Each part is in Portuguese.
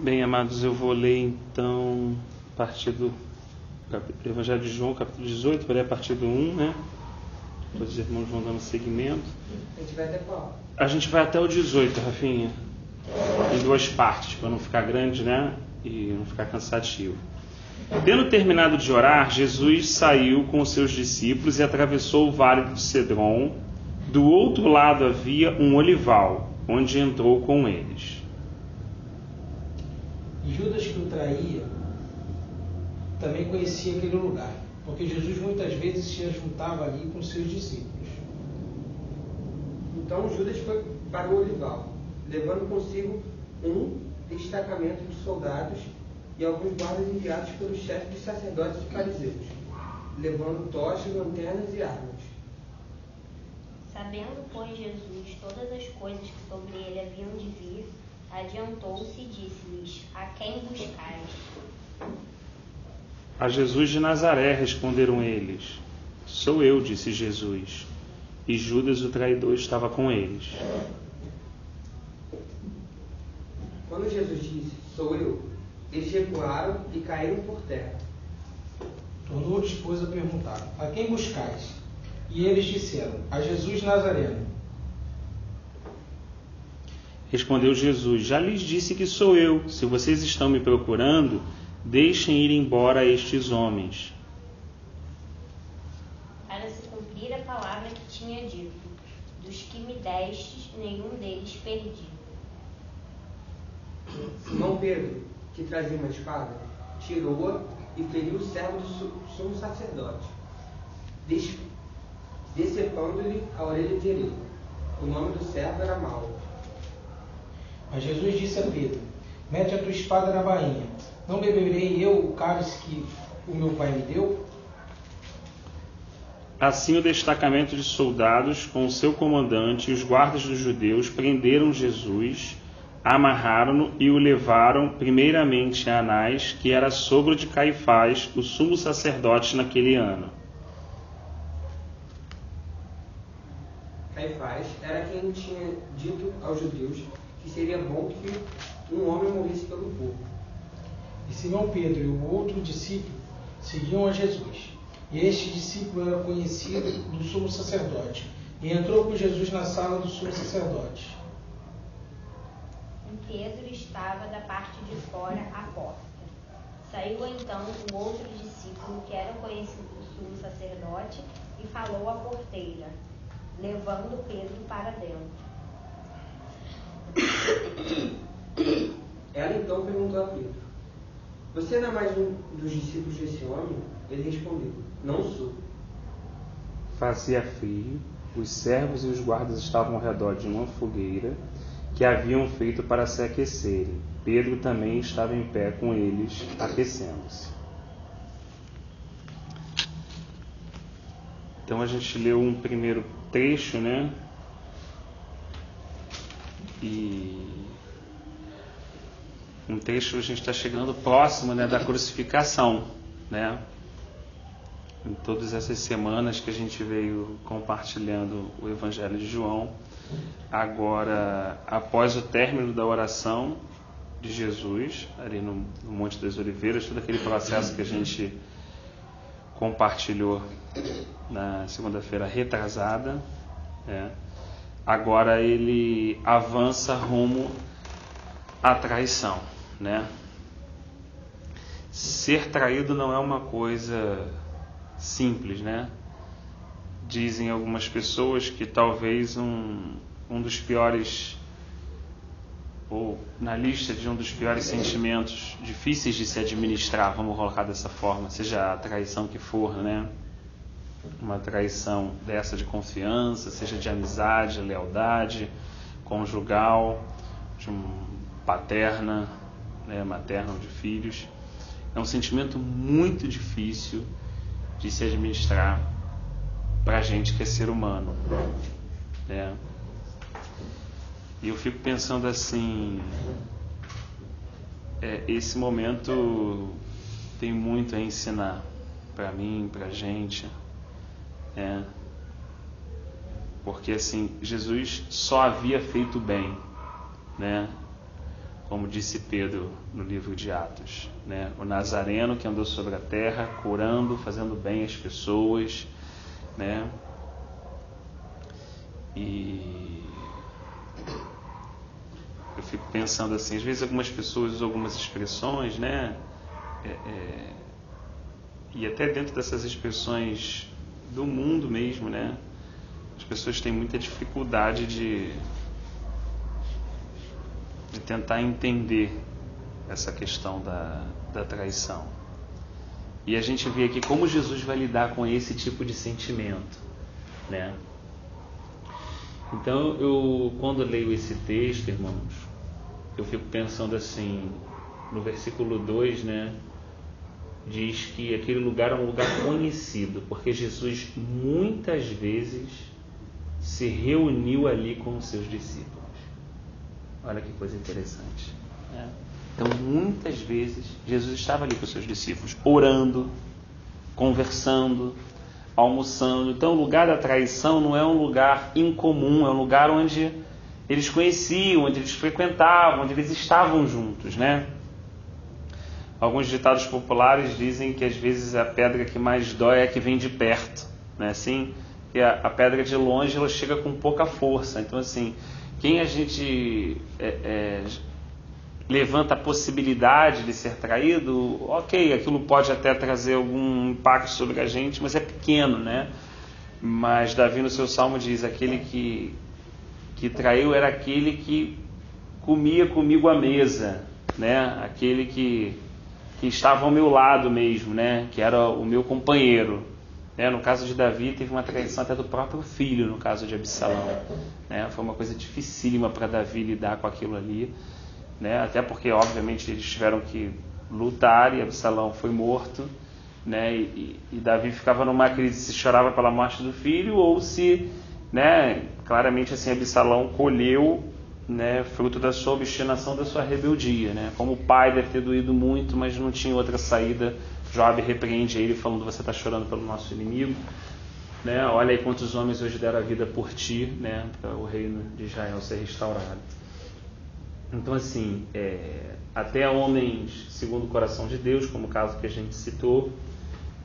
Bem, amados, eu vou ler então a partir do Evangelho de João, capítulo 18, vou ler a partir do 1, né? Depois os irmãos vão dando seguimento. A gente vai até qual? A gente vai até o 18, Rafinha, em duas partes, para não ficar grande, né? E não ficar cansativo. Tendo terminado de orar, Jesus saiu com os seus discípulos e atravessou o vale do Cedron. Do outro lado havia um olival, onde entrou com eles. E Judas, que o traía, também conhecia aquele lugar, porque Jesus muitas vezes se juntava ali com seus discípulos. Então Judas foi para o olival, levando consigo um destacamento de soldados e alguns guardas enviados pelos chefes dos sacerdotes e fariseus, levando tochas, lanternas e armas. Sabendo, pois, Jesus todas as coisas que sobre ele haviam de vir, adiantou-se e disse-lhes: A quem buscais? A Jesus de Nazaré, responderam eles. Sou eu, disse Jesus. E Judas, o traidor, estava com eles. Quando Jesus disse, sou eu, eles recuaram e caíram por terra. Tornou-lhes, pois, a perguntar: A quem buscais? E eles disseram: A Jesus Nazareno. Respondeu Jesus: Já lhes disse que sou eu. Se vocês estão me procurando, deixem ir embora estes homens. Para se cumprir a palavra que tinha dito: Dos que me destes, nenhum deles perdi. Simão Pedro, que trazia uma espada, tirou-a e feriu o servo do sumo sacerdote, decepando-lhe a orelha direita. O nome do servo era Malco. Mas Jesus disse a Pedro: Mete a tua espada na bainha. Não beberei eu o cálice que o meu pai me deu? Assim o destacamento de soldados, com o seu comandante e os guardas dos judeus, prenderam Jesus, amarraram-no e o levaram primeiramente a Anás, que era sogro de Caifás, o sumo sacerdote naquele ano. Caifás era quem tinha dito aos judeus que seria bom que um homem morresse pelo povo. E Simão Pedro e o outro discípulo seguiam a Jesus. E este discípulo era conhecido do sumo sacerdote. E entrou com Jesus na sala do sumo sacerdote. Pedro estava da parte de fora à porta. Saiu então o outro discípulo, que era conhecido do sumo sacerdote, e falou à porteira, levando Pedro para dentro. Ela então perguntou a Pedro: Você não é mais um dos discípulos desse homem? Ele respondeu: Não sou. Fazia frio, os servos e os guardas estavam ao redor de uma fogueira que haviam feito para se aquecerem. Pedro também estava em pé com eles, aquecendo-se. Então a gente leu um primeiro trecho, né? E um trecho, a gente está chegando próximo, né, da crucificação, né? Em todas essas semanas que a gente veio compartilhando o Evangelho de João, agora, após o término da oração de Jesus, ali no Monte das Oliveiras, todo aquele processo que a gente compartilhou na segunda-feira retrasada, né? Agora ele avança rumo à traição, né? Ser traído não é uma coisa simples, né? Dizem algumas pessoas que talvez um dos piores, ou na lista de um dos piores sentimentos difíceis de se administrar, vamos colocar dessa forma, seja a traição que for, né? Uma traição dessa de confiança, seja de amizade, lealdade, conjugal, de paterna, né, materna ou de filhos. É um sentimento muito difícil de se administrar para a gente que é ser humano, né? E eu fico pensando assim, esse momento tem muito a ensinar para mim, para a gente, né? Porque assim, Jesus só havia feito bem, né? como disse Pedro no livro de Atos, né? O Nazareno que andou sobre a terra, curando, fazendo bem às pessoas, né? E eu fico pensando assim, às vezes algumas pessoas usam algumas expressões, né? E até dentro dessas expressões do mundo mesmo, né? As pessoas têm muita dificuldade de tentar entender essa questão da traição. E a gente vê aqui como Jesus vai lidar com esse tipo de sentimento, né? Então, quando leio esse texto, irmãos, eu fico pensando assim, no versículo 2, né? Diz que aquele lugar é um lugar conhecido, porque Jesus muitas vezes se reuniu ali com os seus discípulos. Olha que coisa interessante. Então, muitas vezes, Jesus estava ali com os seus discípulos, orando, conversando, almoçando. Então, o lugar da traição não é um lugar incomum, é um lugar onde eles conheciam, onde eles frequentavam, onde eles estavam juntos, né? Alguns ditados populares dizem que às vezes a pedra que mais dói é a que vem de perto, né? Assim, que a pedra de longe ela chega com pouca força. Então, assim, quem a gente levanta a possibilidade de ser traído, ok, aquilo pode até trazer algum impacto sobre a gente, mas é pequeno, né? Mas Davi no seu salmo diz, aquele que traiu era aquele que comia comigo à mesa, né? Aquele que estava ao meu lado mesmo, né? Que era o meu companheiro. No caso de Davi, teve uma traição até do próprio filho, no caso de Absalão. Né? Foi uma coisa dificílima para Davi lidar com aquilo ali. Né? Até porque, obviamente, eles tiveram que lutar e Absalão foi morto. Né? E Davi ficava numa crise se chorava pela morte do filho ou se, né, claramente assim, Absalão colheu, né, fruto da sua obstinação, da sua rebeldia. Né? Como o pai deve ter doído muito, mas não tinha outra saída. Joabe repreende ele falando, você está chorando pelo nosso inimigo, né? Olha aí quantos homens hoje deram a vida por ti, né? Para o reino de Israel ser restaurado. Então assim, até homens segundo o coração de Deus, como o caso que a gente citou,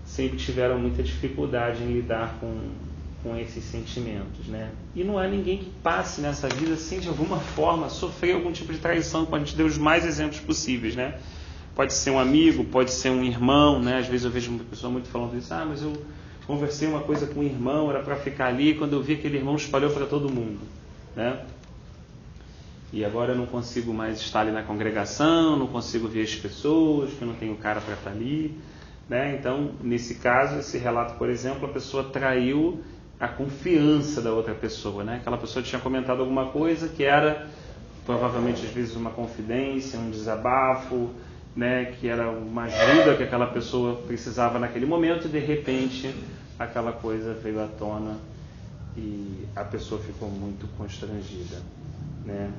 sempre tiveram muita dificuldade em lidar com esses sentimentos, né? E não há ninguém que passe nessa vida sem de alguma forma sofrer algum tipo de traição, quando a gente deu os mais exemplos possíveis, né? Pode ser um amigo, pode ser um irmão, né? Às vezes eu vejo uma pessoa muito falando isso, mas eu conversei uma coisa com um irmão, era para ficar ali, quando eu vi aquele irmão espalhou para todo mundo, né? E agora eu não consigo mais estar ali na congregação, não consigo ver as pessoas, que eu não tenho cara para estar ali, né? Então, nesse caso, esse relato, por exemplo, a pessoa traiu a confiança da outra pessoa, né? Aquela pessoa tinha comentado alguma coisa que era, provavelmente, às vezes, uma confidência, um desabafo, né, que era uma ajuda que aquela pessoa precisava naquele momento e de repente aquela coisa veio à tona e a pessoa ficou muito constrangida, né?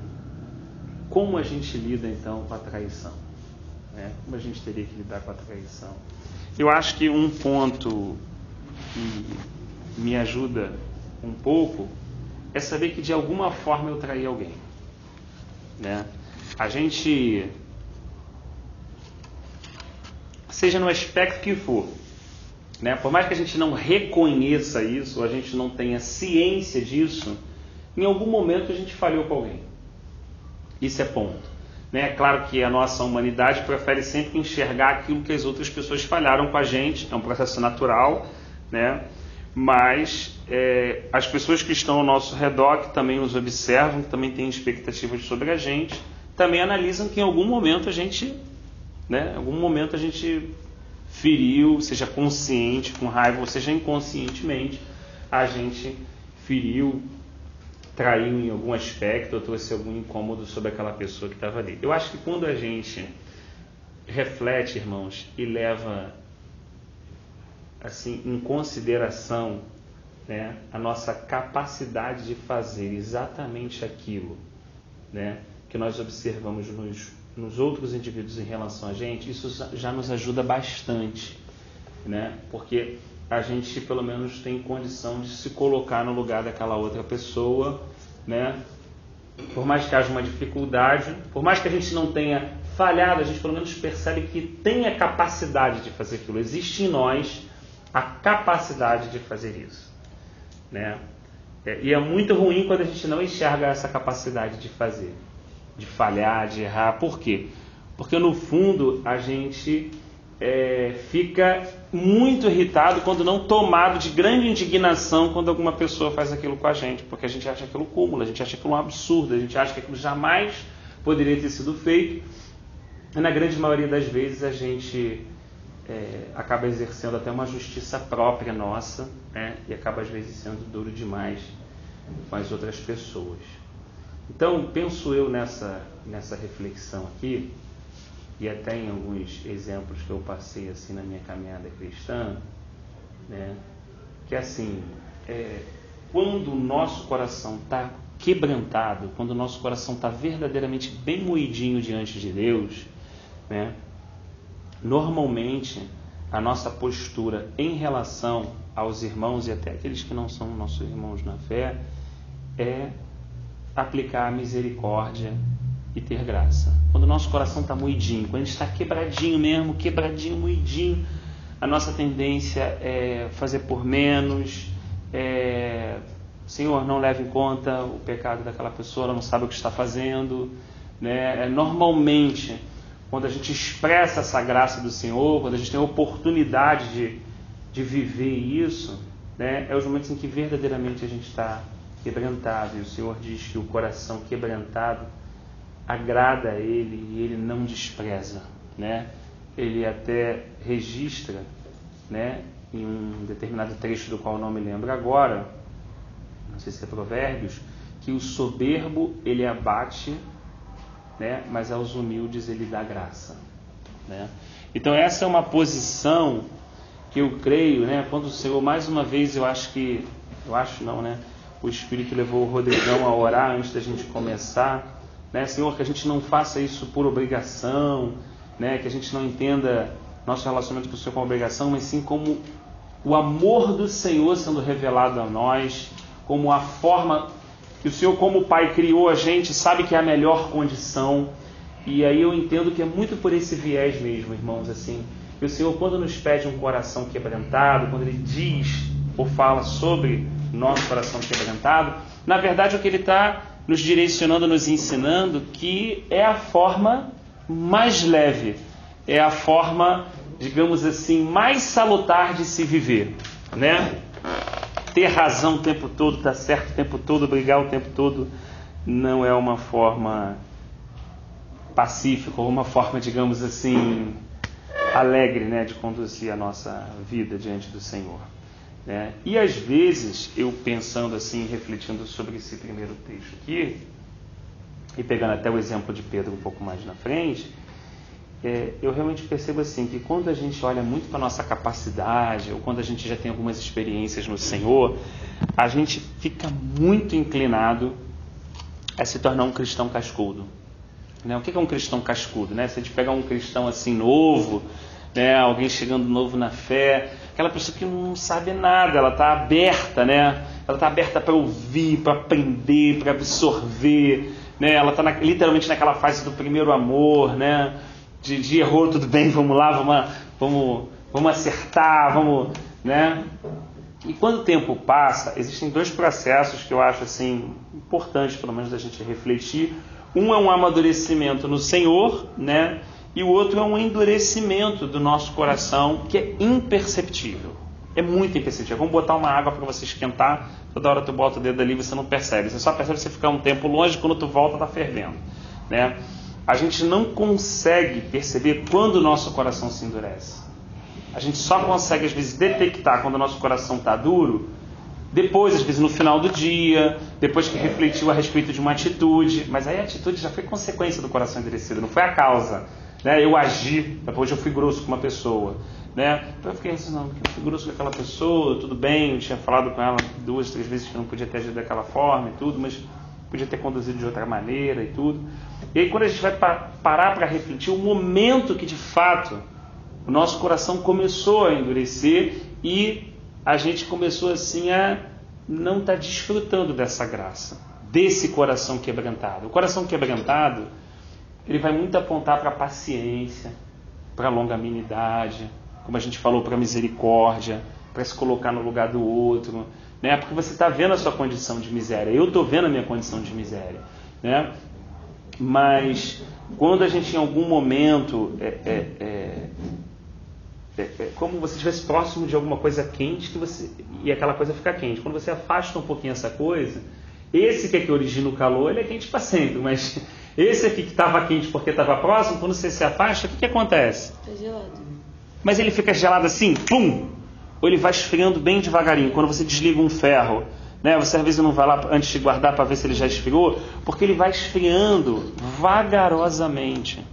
Como a gente lida então com a traição, né? Como a gente teria que lidar com a traição? Eu acho que um ponto que me ajuda um pouco é saber que de alguma forma eu traí alguém, né? A gente, seja no aspecto que for, né? Por mais que a gente não reconheça isso, ou a gente não tenha ciência disso, em algum momento a gente falhou com alguém. Isso é ponto. Né? É claro que a nossa humanidade prefere sempre enxergar aquilo que as outras pessoas falharam com a gente, é um processo natural, né? Mas as pessoas que estão ao nosso redor, que também nos observam, que também têm expectativas sobre a gente, também analisam que em algum momento a gente, né, em algum momento a gente feriu, seja consciente, com raiva, ou seja inconscientemente, a gente feriu, traiu em algum aspecto, ou trouxe algum incômodo sobre aquela pessoa que estava ali. Eu acho que quando a gente reflete, irmãos, e leva assim em consideração, né, a nossa capacidade de fazer exatamente aquilo, né, que nós observamos nos outros indivíduos em relação a gente, isso já nos ajuda bastante, né? Porque a gente pelo menos tem condição de se colocar no lugar daquela outra pessoa, né? por mais que haja uma dificuldade, por mais que a gente não tenha falhado, a gente pelo menos percebe que tem a capacidade de fazer aquilo. Existe em nós a capacidade de fazer isso, né? E é muito ruim quando a gente não enxerga essa capacidade de fazer, de falhar, de errar. Por quê? Porque no fundo a gente fica muito irritado, quando não tomado de grande indignação, quando alguma pessoa faz aquilo com a gente, porque a gente acha aquilo cúmulo, a gente acha aquilo um absurdo, a gente acha que aquilo jamais poderia ter sido feito, e na grande maioria das vezes a gente acaba exercendo até uma justiça própria nossa, né? E acaba às vezes sendo duro demais com as outras pessoas. Então penso eu nessa reflexão aqui, e até em alguns exemplos que eu passei assim na minha caminhada cristã, né, que assim, quando o nosso coração está quebrantado, quando o nosso coração está verdadeiramente bem moidinho diante de Deus, né, normalmente a nossa postura em relação aos irmãos e até aqueles que não são nossos irmãos na fé é aplicar a misericórdia e ter graça. Quando o nosso coração está moidinho, quando a gente está quebradinho mesmo, moidinho, a nossa tendência é fazer por menos, Senhor, não leve em conta o pecado daquela pessoa, ela não sabe o que está fazendo, né? Normalmente, quando a gente expressa essa graça do Senhor, quando a gente tem a oportunidade de viver isso, né, é os momentos em que verdadeiramente a gente está quebrantado, e o Senhor diz que o coração quebrantado agrada a Ele e Ele não despreza, né? Ele até registra, né, em um determinado trecho do qual não me lembro agora, não sei se é Provérbios, que o soberbo ele abate, né, mas aos humildes ele dá graça, né? Então essa é uma posição que eu creio, né, quando o Senhor, mais uma vez, o Espírito levou o Rodrigão a orar antes da gente começar, né, Senhor, que a gente não faça isso por obrigação, né, que a gente não entenda nosso relacionamento com o Senhor como obrigação, mas sim como o amor do Senhor sendo revelado a nós, como a forma que o Senhor, como Pai, criou a gente, sabe que é a melhor condição. E aí eu entendo que é muito por esse viés mesmo, irmãos, assim, que o Senhor, quando nos pede um coração quebrantado, quando Ele diz ou fala sobre nosso coração quebrantado, na verdade o que Ele está nos direcionando, nos ensinando, que é a forma mais leve, é a forma, digamos assim, mais salutar de se viver, né? Ter razão o tempo todo, estar certo o tempo todo, brigar o tempo todo, não é uma forma pacífica, ou uma forma, digamos assim, alegre, né, de conduzir a nossa vida diante do Senhor, né? E às vezes, eu pensando assim, refletindo sobre esse primeiro texto aqui, e pegando até o exemplo de Pedro um pouco mais na frente, eu realmente percebo assim, que quando a gente olha muito para a nossa capacidade, ou quando a gente já tem algumas experiências no Senhor, a gente fica muito inclinado a se tornar um cristão cascudo, né? O que é um cristão cascudo, né? Se a gente pegar um cristão assim novo, né, alguém chegando novo na fé, aquela pessoa que não sabe nada, ela está aberta, né? Ela está aberta para ouvir, para aprender, para absorver, né? Ela está literalmente naquela fase do primeiro amor, né? De errou, tudo bem, vamos lá, vamos acertar, né? E quando o tempo passa, existem dois processos que eu acho assim importantes, pelo menos, da gente refletir. Um é um amadurecimento no Senhor, né? E o outro é um endurecimento do nosso coração, que é imperceptível. É muito imperceptível. Vamos botar uma água para você esquentar, toda hora tu bota o dedo ali e você não percebe. Você só percebe você ficar um tempo longe, quando tu volta está fervendo, né? A gente não consegue perceber quando o nosso coração se endurece. A gente só consegue, às vezes, detectar quando o nosso coração está duro, depois, às vezes, no final do dia, depois que refletiu a respeito de uma atitude. Mas aí a atitude já foi consequência do coração endurecido, não foi a causa, né? Eu agi, depois eu fui grosso com uma pessoa, né? Então eu fiquei assim, não, eu fui grosso com aquela pessoa, tudo bem, eu tinha falado com ela 2, 3 vezes que não podia ter agido daquela forma e tudo, mas podia ter conduzido de outra maneira e tudo. E aí quando a gente vai parar para refletir, o momento que de fato o nosso coração começou a endurecer e a gente começou assim a não estar desfrutando dessa graça, desse coração quebrantado. O coração quebrantado, ele vai muito apontar para a paciência, para a longanimidade, como a gente falou, para a misericórdia, para se colocar no lugar do outro, né? Porque você está vendo a sua condição de miséria, eu estou vendo a minha condição de miséria, né? Mas quando a gente em algum momento como você estivesse próximo de alguma coisa quente e aquela coisa fica quente. Quando você afasta um pouquinho essa coisa, esse que origina o calor, ele é quente para sempre, mas esse aqui que estava quente porque estava próximo, quando você se afasta, o que acontece? Está gelado. Mas ele fica gelado assim, pum! Ou ele vai esfriando bem devagarinho. Quando você desliga um ferro, né, você às vezes não vai lá antes de guardar para ver se ele já esfriou, porque ele vai esfriando vagarosamente.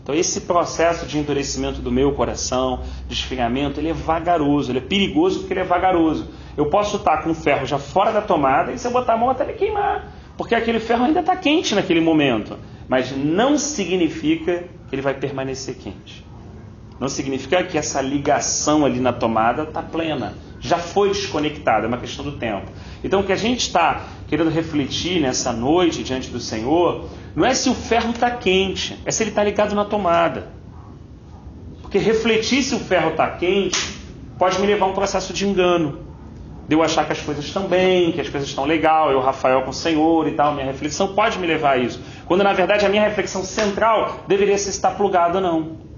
Então esse processo de endurecimento do meu coração, de esfriamento, ele é vagaroso, ele é perigoso porque ele é vagaroso. Eu posso estar com o ferro já fora da tomada e se eu botar a mão até me queimar, porque aquele ferro ainda está quente naquele momento, mas não significa que ele vai permanecer quente. Não significa que essa ligação ali na tomada está plena, já foi desconectada, é uma questão do tempo. Então o que a gente está querendo refletir nessa noite diante do Senhor, não é se o ferro está quente, é se ele está ligado na tomada. Porque refletir se o ferro está quente pode me levar a um processo de engano. De eu achar que as coisas estão bem, que as coisas estão legal, eu, Rafael, com o Senhor e tal, minha reflexão pode me levar a isso. Quando na verdade a minha reflexão central deveria ser se está plugado ou não.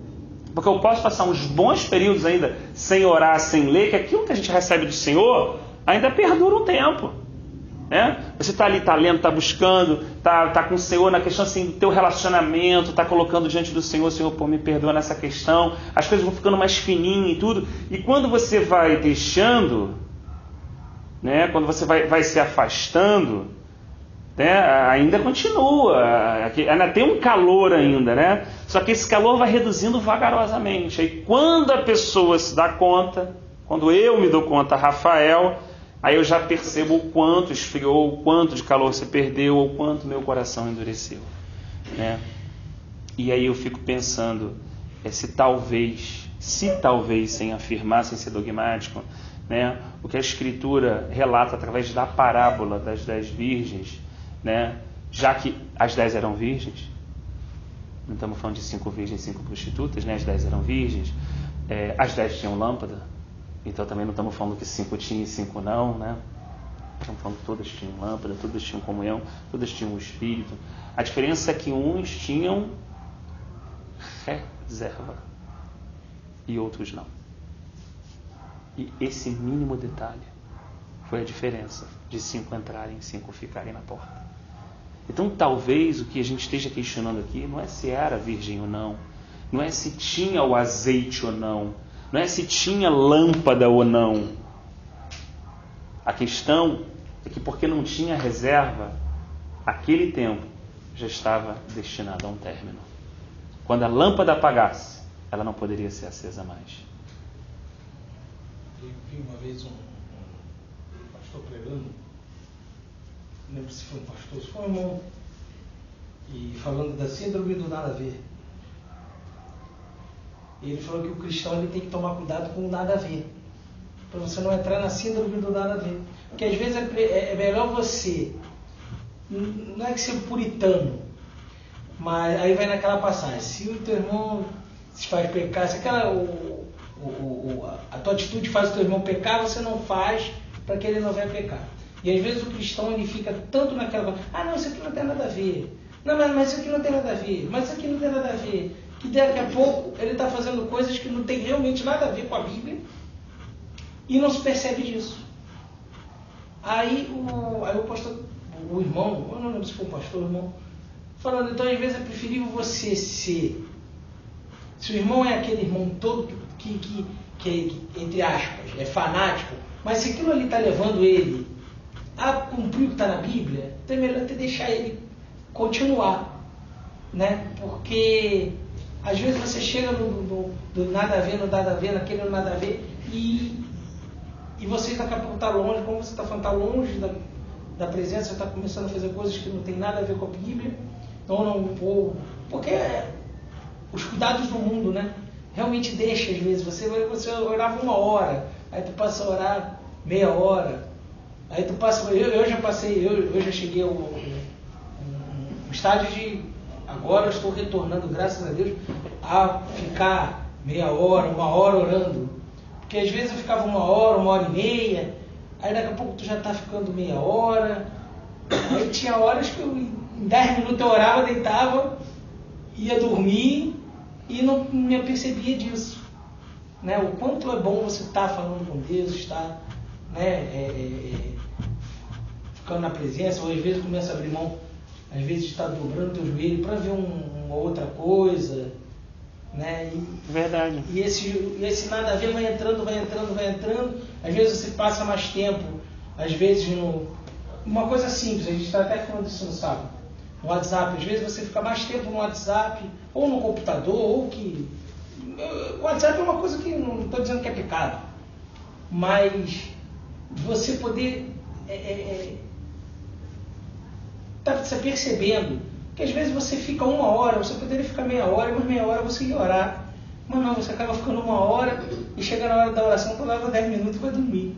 Porque eu posso passar uns bons períodos ainda sem orar, sem ler, que aquilo que a gente recebe do Senhor ainda perdura um tempo. Né? Você está ali, está lendo, está buscando, está com o Senhor na questão assim, do teu relacionamento, está colocando diante do Senhor, Senhor, pô, me perdoa nessa questão, as coisas vão ficando mais fininhas e tudo. E quando você vai deixando, né, quando você vai se afastando, né, ainda continua, ainda tem um calor ainda, né? Só que esse calor vai reduzindo vagarosamente. Aí quando a pessoa se dá conta, quando eu me dou conta, Rafael, aí eu já percebo o quanto esfriou, o quanto de calor você perdeu, o quanto meu coração endureceu, né? E aí eu fico pensando, se talvez, sem afirmar, sem ser dogmático, né, o que a Escritura relata através da parábola das 10 virgens, né, já que as 10 eram virgens, não estamos falando de 5 virgens e 5 prostitutas, né, as 10 eram virgens, as 10 tinham lâmpada, então também não estamos falando que 5 tinham e 5 não, né? Estamos falando que todas tinham lâmpada, todas tinham comunhão, todas tinham o Espírito. A diferença é que uns tinham reserva e outros não. E esse mínimo detalhe foi a diferença de 5 entrarem e 5 ficarem na porta. Então talvez o que a gente esteja questionando aqui não é se era virgem ou não, não é se tinha o azeite ou não, não é se tinha lâmpada ou não. A questão é que porque não tinha reserva, aquele tempo já estava destinado a um término. Quando a lâmpada apagasse, ela não poderia ser acesa mais. Eu vi uma vez um pastor pregando, não lembro se foi um pastor, se foi um irmão, e falando da síndrome do nada a ver. E ele falou que o cristão ele tem que tomar cuidado com o nada a ver, para você não entrar na síndrome do nada a ver. Porque às vezes é melhor você, não é que ser puritano, mas aí vai naquela passagem, se o teu irmão se faz pecar, se a tua atitude faz o teu irmão pecar, você não faz para que ele não venha pecar. E às vezes o cristão ele fica tanto naquela coisa, não, isso aqui não tem nada a ver, não, mas isso aqui não tem nada a ver, mas isso aqui não tem nada a ver, que daqui a pouco ele está fazendo coisas que não tem realmente nada a ver com a Bíblia e não se percebe disso. Aí o pastor, o irmão, eu não lembro se foi o pastor ou o irmão, falando, então às vezes é preferível você ser, se o irmão é aquele irmão todo que entre aspas, é fanático, mas se aquilo ali está levando ele a cumprir o que está na Bíblia, então é melhor deixar ele continuar, né? Porque às vezes você chega no nada a ver, no nada a ver, naquele no nada a ver, e você daqui a pouco está longe, como você está falando, está longe da presença, você está começando a fazer coisas que não tem nada a ver com a Bíblia, porque os cuidados do mundo, né? Realmente deixa, às vezes, você orava 1 hora, aí tu passa a orar meia hora, Aí tu passa, eu já passei, eu já cheguei a um estágio de, agora eu estou retornando, graças a Deus, a ficar meia hora, 1 hora orando. Porque às vezes eu ficava 1 hora, 1h30, aí daqui a pouco tu já está ficando meia hora. Aí tinha horas que eu, em 10 minutos eu orava, deitava, ia dormir e não me apercebia disso. Né? O quanto é bom você estar falando com Deus, estar, né, ficando na presença, ou às vezes começa a abrir mão, às vezes está dobrando teu joelho para ver uma outra coisa, né? Verdade. E esse nada a ver vai entrando, às vezes você passa mais tempo, às vezes uma coisa simples, a gente está até falando disso no sábado, no WhatsApp, às vezes você fica mais tempo no WhatsApp, ou no computador, ou que... O WhatsApp é uma coisa que não estou dizendo que é pecado, mas você poder tá se percebendo que às vezes você fica 1 hora, você poderia ficar meia hora, mas meia hora você ia orar. Mas não, você acaba ficando 1 hora e chega na hora da oração, tu leva 10 minutos e vai dormir.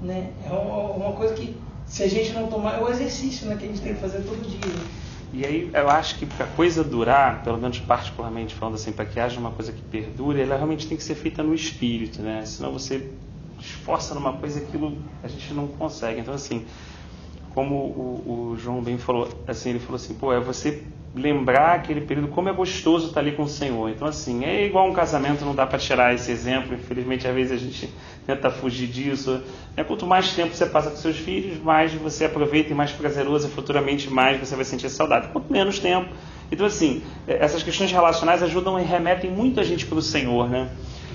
Né? É uma coisa que, se a gente não tomar, é o exercício, né, que a gente tem que fazer todo dia. E aí eu acho que para a coisa durar, pelo menos particularmente falando assim, para que haja uma coisa que perdure, ela realmente tem que ser feita no espírito, né? Senão você esforça numa coisa, aquilo a gente não consegue. Então assim, como o João bem falou, assim, ele falou assim, é você lembrar aquele período, como é gostoso estar ali com o Senhor. Então assim, é igual um casamento, não dá para tirar esse exemplo, infelizmente às vezes a gente tenta fugir disso. Quanto mais tempo você passa com seus filhos, mais você aproveita e mais prazeroso, e futuramente mais você vai sentir saudade. Quanto menos tempo. Então assim, essas questões relacionais ajudam e remetem muito a gente para o Senhor, né?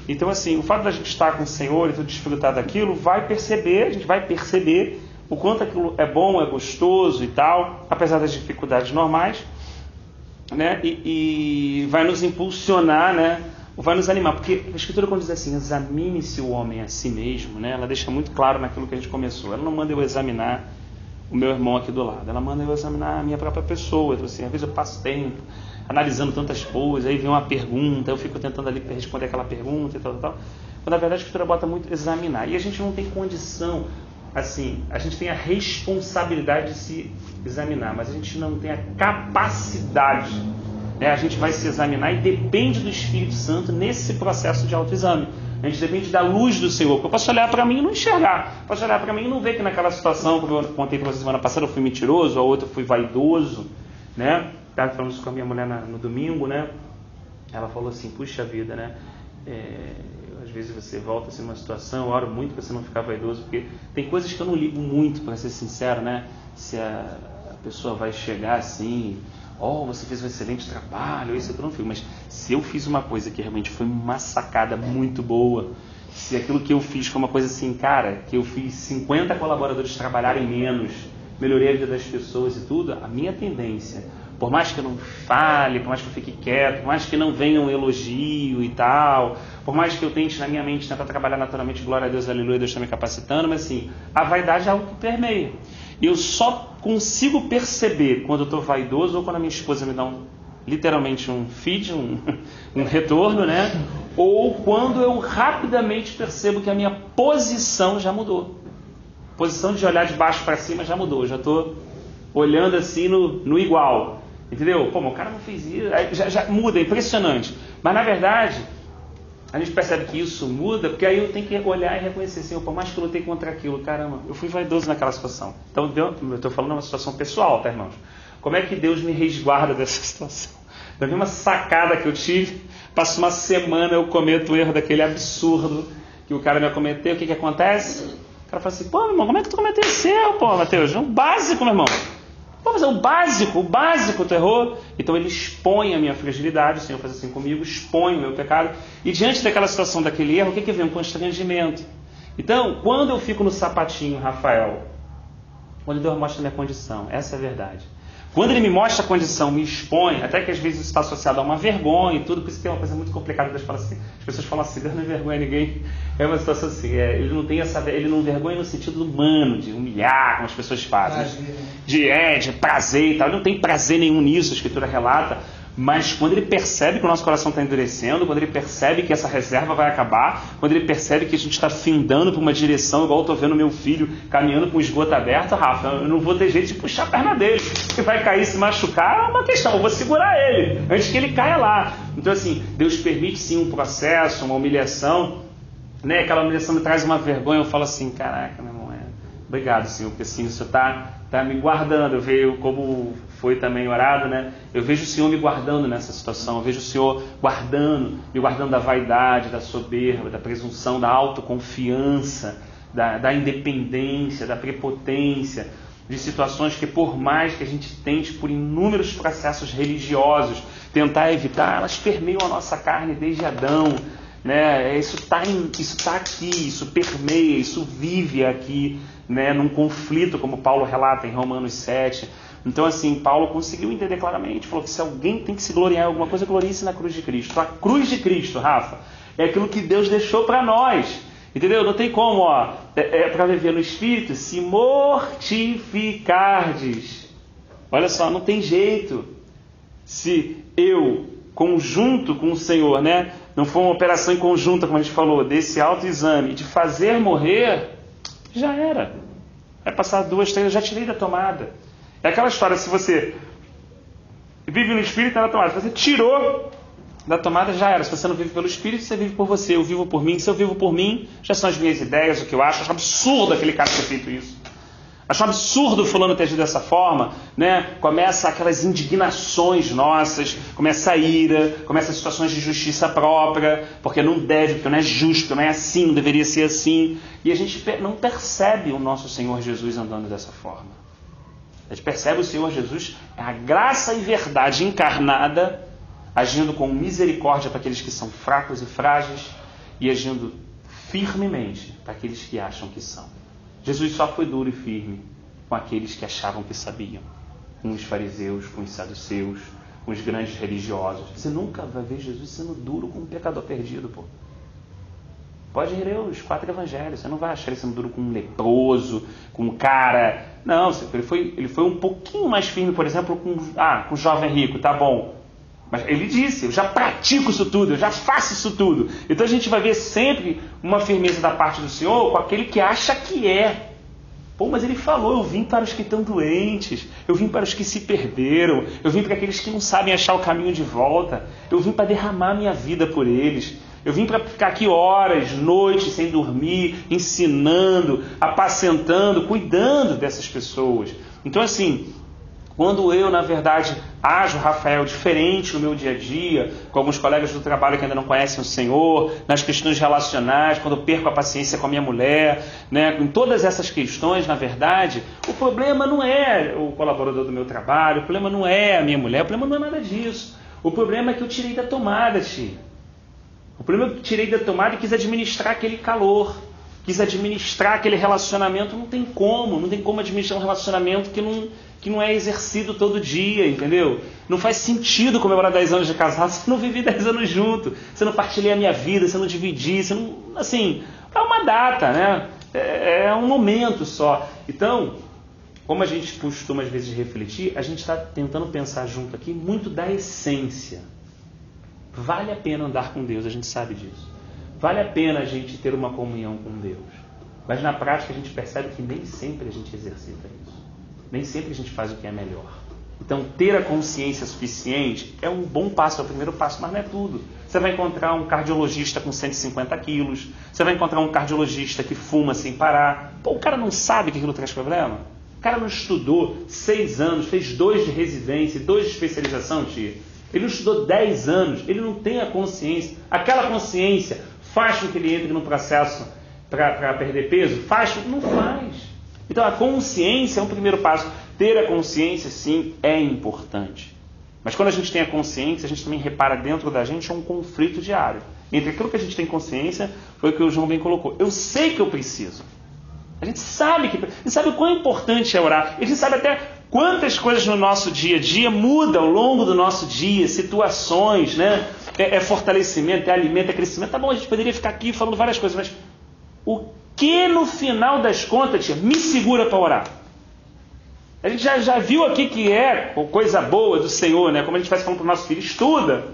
Então assim, o fato da gente estar com o Senhor e tu desfrutar daquilo, a gente vai perceber o quanto aquilo é bom, é gostoso e tal, apesar das dificuldades normais, né? E vai nos impulsionar, né? Vai nos animar, porque a Escritura, quando diz assim, examine-se o homem a si mesmo, né? Ela deixa muito claro naquilo que a gente começou. Ela não manda eu examinar o meu irmão aqui do lado, ela manda eu examinar a minha própria pessoa. Então, assim, às vezes eu passo tempo analisando tantas coisas, aí vem uma pergunta, eu fico tentando ali responder aquela pergunta e tal. Quando na verdade a Escritura bota muito examinar, e a gente não tem condição. Assim, a gente tem a responsabilidade de se examinar, mas a gente não tem a capacidade, né? A gente vai se examinar e depende do Espírito Santo nesse processo de autoexame. A gente depende da luz do Senhor. Eu posso olhar para mim e não enxergar. Posso olhar para mim e não ver que naquela situação, como eu contei para vocês semana passada, eu fui mentiroso, a outra eu fui vaidoso, né? Estava falando isso com a minha mulher no domingo, né? Ela falou assim, puxa vida, né? Às vezes você volta assim numa situação, eu oro muito para você não ficar vaidoso, porque tem coisas que eu não ligo muito, para ser sincero, né? Se a pessoa vai chegar assim, você fez um excelente trabalho, isso eu não fico, mas se eu fiz uma coisa que realmente foi uma sacada muito boa, se aquilo que eu fiz foi uma coisa assim, cara, que eu fiz 50 colaboradores trabalharem menos, melhorei a vida das pessoas e tudo, a minha tendência, por mais que eu não fale, por mais que eu fique quieto, por mais que não venha um elogio e tal, por mais que eu tente na minha mente tentar trabalhar naturalmente, glória a Deus, aleluia, Deus está me capacitando, mas assim, a vaidade é algo que permeia. E eu só consigo perceber quando eu estou vaidoso ou quando a minha esposa me dá literalmente um feed, um retorno, né? Ou quando eu rapidamente percebo que a minha posição já mudou. A posição de olhar de baixo para cima já mudou, eu já estou olhando assim no igual. Entendeu? O cara não fez isso. Aí já muda, é impressionante. Mas na verdade, a gente percebe que isso muda, porque aí eu tenho que olhar e reconhecer, Senhor, por mais que eu lutei contra aquilo, caramba, eu fui vaidoso naquela situação. Então, eu estou falando de uma situação pessoal, tá, irmãos? Como é que Deus me resguarda dessa situação? Da mesma sacada que eu tive, passa uma semana eu cometo o erro daquele absurdo que o cara me cometeu, o que acontece? O cara fala assim, meu irmão, como é que tu cometeu esse erro, Mateus? É um básico, meu irmão. Mas é o básico tu errou. Então ele expõe a minha fragilidade, o Senhor faz assim comigo, expõe o meu pecado. E diante daquela situação, daquele erro, o que vem? Um constrangimento. Então, quando eu fico no sapatinho, Rafael, quando Deus mostra a minha condição, essa é a verdade. Quando Ele me mostra a condição, me expõe, até que às vezes isso está associado a uma vergonha e tudo, por isso que é uma coisa muito complicada. Deus fala assim, as pessoas falam assim, Deus não envergonha ninguém. É uma situação assim, ele não vergonha no sentido humano, de humilhar, como as pessoas fazem, de prazer e tal. Ele não tem prazer nenhum nisso, a Escritura relata, Mas quando ele percebe que o nosso coração está endurecendo, quando ele percebe que essa reserva vai acabar, quando ele percebe que a gente está findando para uma direção, igual eu estou vendo meu filho caminhando com o esgoto aberto, Rafa, eu não vou ter jeito de puxar a perna dele. Se vai cair, se machucar, é uma questão, eu vou segurar ele antes que ele caia lá. Então assim, Deus permite sim um processo, uma humilhação, né? Aquela humilhação me traz uma vergonha, eu falo assim, caraca, meu irmão, obrigado, Senhor, porque assim, o Senhor está me guardando. Eu vejo como foi também orado, né? Eu vejo o Senhor me guardando nessa situação, eu vejo o Senhor me guardando da vaidade, da soberba, da presunção, da autoconfiança, da independência, da prepotência, de situações que por mais que a gente tente por inúmeros processos religiosos tentar evitar, elas permeiam a nossa carne desde Adão, né? Isso está aqui, isso permeia, isso vive aqui, né? Num conflito, como Paulo relata em Romanos 7. Então assim, Paulo conseguiu entender claramente, falou que se alguém tem que se gloriar em alguma coisa, glorie-se na cruz de Cristo. A cruz de Cristo, Rafa, é aquilo que Deus deixou para nós, entendeu? Não tem como, para viver no Espírito, se mortificardes. Olha só, não tem jeito. Se eu, conjunto com o Senhor, né, não for uma operação em conjunta, como a gente falou, desse autoexame, de fazer morrer, já era. Vai passar 2, 3, eu já tirei da tomada. É aquela história, se você vive no Espírito, está na tomada. Se você tirou da tomada, já era. Se você não vive pelo Espírito, você vive por você. Eu vivo por mim. Se eu vivo por mim, já são as minhas ideias, o que eu acho. Acho absurdo aquele cara ter feito isso. Acho um absurdo o fulano ter agido dessa forma, né? Começa aquelas indignações nossas, começa a ira, começa situações de justiça própria, porque não deve, porque não é justo, porque não é assim, não deveria ser assim. E a gente não percebe o nosso Senhor Jesus andando dessa forma. A gente percebe o Senhor Jesus, a graça e verdade encarnada, agindo com misericórdia para aqueles que são fracos e frágeis e agindo firmemente para aqueles que acham que são. Jesus só foi duro e firme com aqueles que achavam que sabiam, com os fariseus, com os saduceus, com os grandes religiosos. Você nunca vai ver Jesus sendo duro com um pecador perdido, pô. Pode ler os 4 evangelhos, você não vai achar ele sendo duro com um leproso, com um cara... Não, ele foi um pouquinho mais firme, por exemplo, com o jovem rico, tá bom. Mas ele disse, eu já pratico isso tudo, eu já faço isso tudo. Então a gente vai ver sempre uma firmeza da parte do Senhor com aquele que acha que é. Pô, mas ele falou, eu vim para os que estão doentes, eu vim para os que se perderam, eu vim para aqueles que não sabem achar o caminho de volta, eu vim para derramar minha vida por eles. Eu vim para ficar aqui horas, noites, sem dormir, ensinando, apacentando, cuidando dessas pessoas. Então, assim, quando eu, na verdade, ajo, Rafael, diferente no meu dia a dia, com alguns colegas do trabalho que ainda não conhecem o Senhor, nas questões relacionais, quando eu perco a paciência com a minha mulher, né, em todas essas questões, na verdade, o problema não é o colaborador do meu trabalho, o problema não é a minha mulher, o problema não é nada disso. O problema é que eu tirei da tomada, tia. O problema é que eu tirei da tomada e quis administrar aquele calor, quis administrar aquele relacionamento. Não tem como administrar um relacionamento que não é exercido todo dia, entendeu? Não faz sentido comemorar 10 anos de casado se não vivi 10 anos junto, se não partilhei a minha vida, se não dividi, se não, assim, é uma data, né? É um momento só. Então, como a gente costuma às vezes refletir, a gente está tentando pensar junto aqui muito da essência. Vale a pena andar com Deus, a gente sabe disso. Vale a pena a gente ter uma comunhão com Deus. Mas na prática a gente percebe que nem sempre a gente exercita isso. Nem sempre a gente faz o que é melhor. Então ter a consciência suficiente é um bom passo, é o primeiro passo, mas não é tudo. Você vai encontrar um cardiologista com 150 quilos, você vai encontrar um cardiologista que fuma sem parar. Pô, o cara não sabe que aquilo traz problema? O cara não estudou 6 anos, fez 2 de residência, 2 de especialização, tia. Ele não estudou 10 anos, ele não tem a consciência. Aquela consciência faz com que ele entre no processo para perder peso? Não faz. Então a consciência é um primeiro passo. Ter a consciência, sim, é importante. Mas quando a gente tem a consciência, a gente também repara dentro da gente um conflito diário. Entre aquilo que a gente tem consciência, foi o que o João bem colocou. Eu sei que eu preciso. A gente sabe o quão importante é orar. A gente sabe até quantas coisas no nosso dia a dia mudam ao longo do nosso dia, situações, né? É fortalecimento, é alimento, é crescimento. Tá bom, a gente poderia ficar aqui falando várias coisas, mas o que no final das contas, tia, me segura para orar? A gente já viu aqui que é coisa boa do Senhor, né? Como a gente faz falando para o nosso filho, estuda.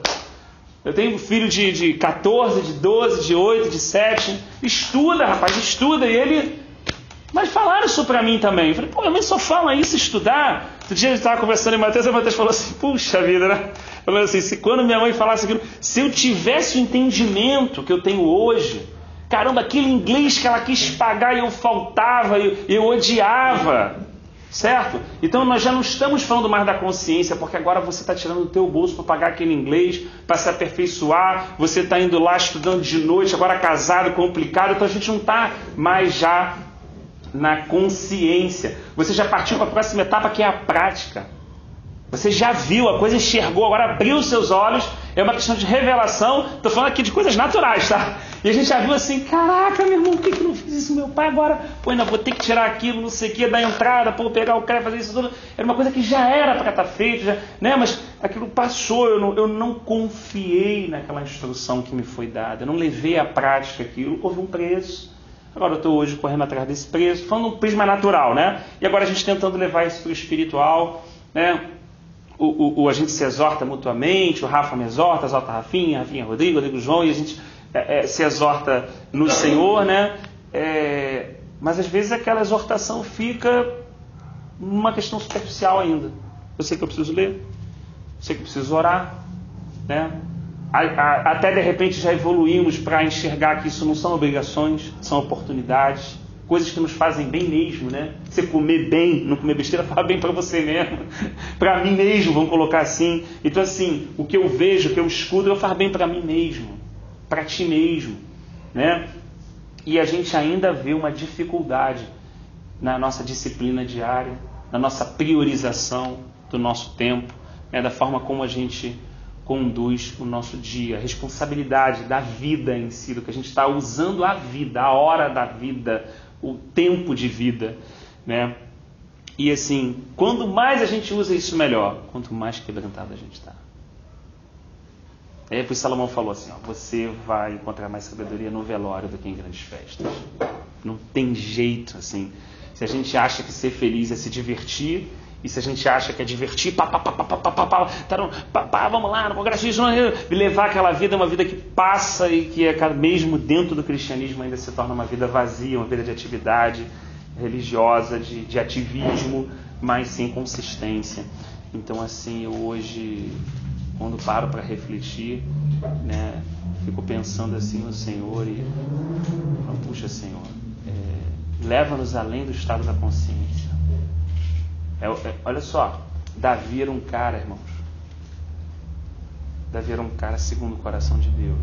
Eu tenho um filho de 14, de 12, de 8, de 7. Estuda, rapaz, estuda. E ele... Mas falaram isso para mim também. Eu falei, pô, mas só fala isso, estudar. Outro dia a gente estava conversando em Mateus, e o Mateus falou assim, puxa vida, né? Falando assim, quando minha mãe falasse aquilo, se eu tivesse o entendimento que eu tenho hoje, caramba, aquele inglês que ela quis pagar e eu faltava, eu odiava. Certo? Então nós já não estamos falando mais da consciência, porque agora você está tirando do teu bolso para pagar aquele inglês, para se aperfeiçoar, você está indo lá estudando de noite, agora casado, complicado, então a gente não está mais já na consciência. Você já partiu para a próxima etapa, que é a prática. Você já viu, a coisa enxergou, agora abriu os seus olhos, é uma questão de revelação. Estou falando aqui de coisas naturais, tá? E a gente já viu assim, caraca, meu irmão, por que eu não fiz isso? Meu pai agora, pô, ainda vou ter que tirar aquilo, não sei o que, dar entrada, pô, pegar o crédito, fazer isso tudo. Era uma coisa que já era para estar feito, já, né? Mas aquilo passou, eu não confiei naquela instrução que me foi dada, eu não levei à prática aquilo, houve um preço. Agora eu estou hoje correndo atrás desse preço, falando um prisma natural, né? E agora a gente tentando levar isso para o espiritual, né? A gente se exorta mutuamente, o Rafa me exorta a Rafinha Rodrigo João, e a gente se exorta no Senhor, né? Mas às vezes aquela exortação fica uma questão superficial ainda. Eu sei que eu preciso ler, eu sei que eu preciso orar, né? Até de repente já evoluímos para enxergar que isso não são obrigações, são oportunidades, coisas que nos fazem bem mesmo, né? Você comer bem, não comer besteira, faz bem para você mesmo, para mim mesmo, vamos colocar assim. Então assim, o que eu vejo, o que eu escuto, eu faço bem para mim mesmo, para ti mesmo, né? E a gente ainda vê uma dificuldade na nossa disciplina diária, na nossa priorização do nosso tempo, né? Da forma como a gente conduz o nosso dia, a responsabilidade da vida em si, do que a gente está usando a vida, a hora da vida, o tempo de vida, né? E assim, quanto mais a gente usa isso, melhor, quanto mais quebrantado a gente está. Por isso Salomão falou assim, ó, você vai encontrar mais sabedoria no velório do que em grandes festas. Não tem jeito, assim. Se a gente acha que ser feliz é se divertir, e se a gente acha que é divertir, vamos lá, no congresso, e levar aquela vida, uma vida que passa e que mesmo dentro do cristianismo ainda se torna uma vida vazia, uma vida de atividade religiosa, de ativismo, mas sem consistência. Então assim, eu hoje, quando paro para refletir, né, fico pensando assim no Senhor e falo, puxa Senhor, leva-nos além do estado da consciência. Olha só, Davi era um cara, irmãos. Davi era um cara segundo o coração de Deus.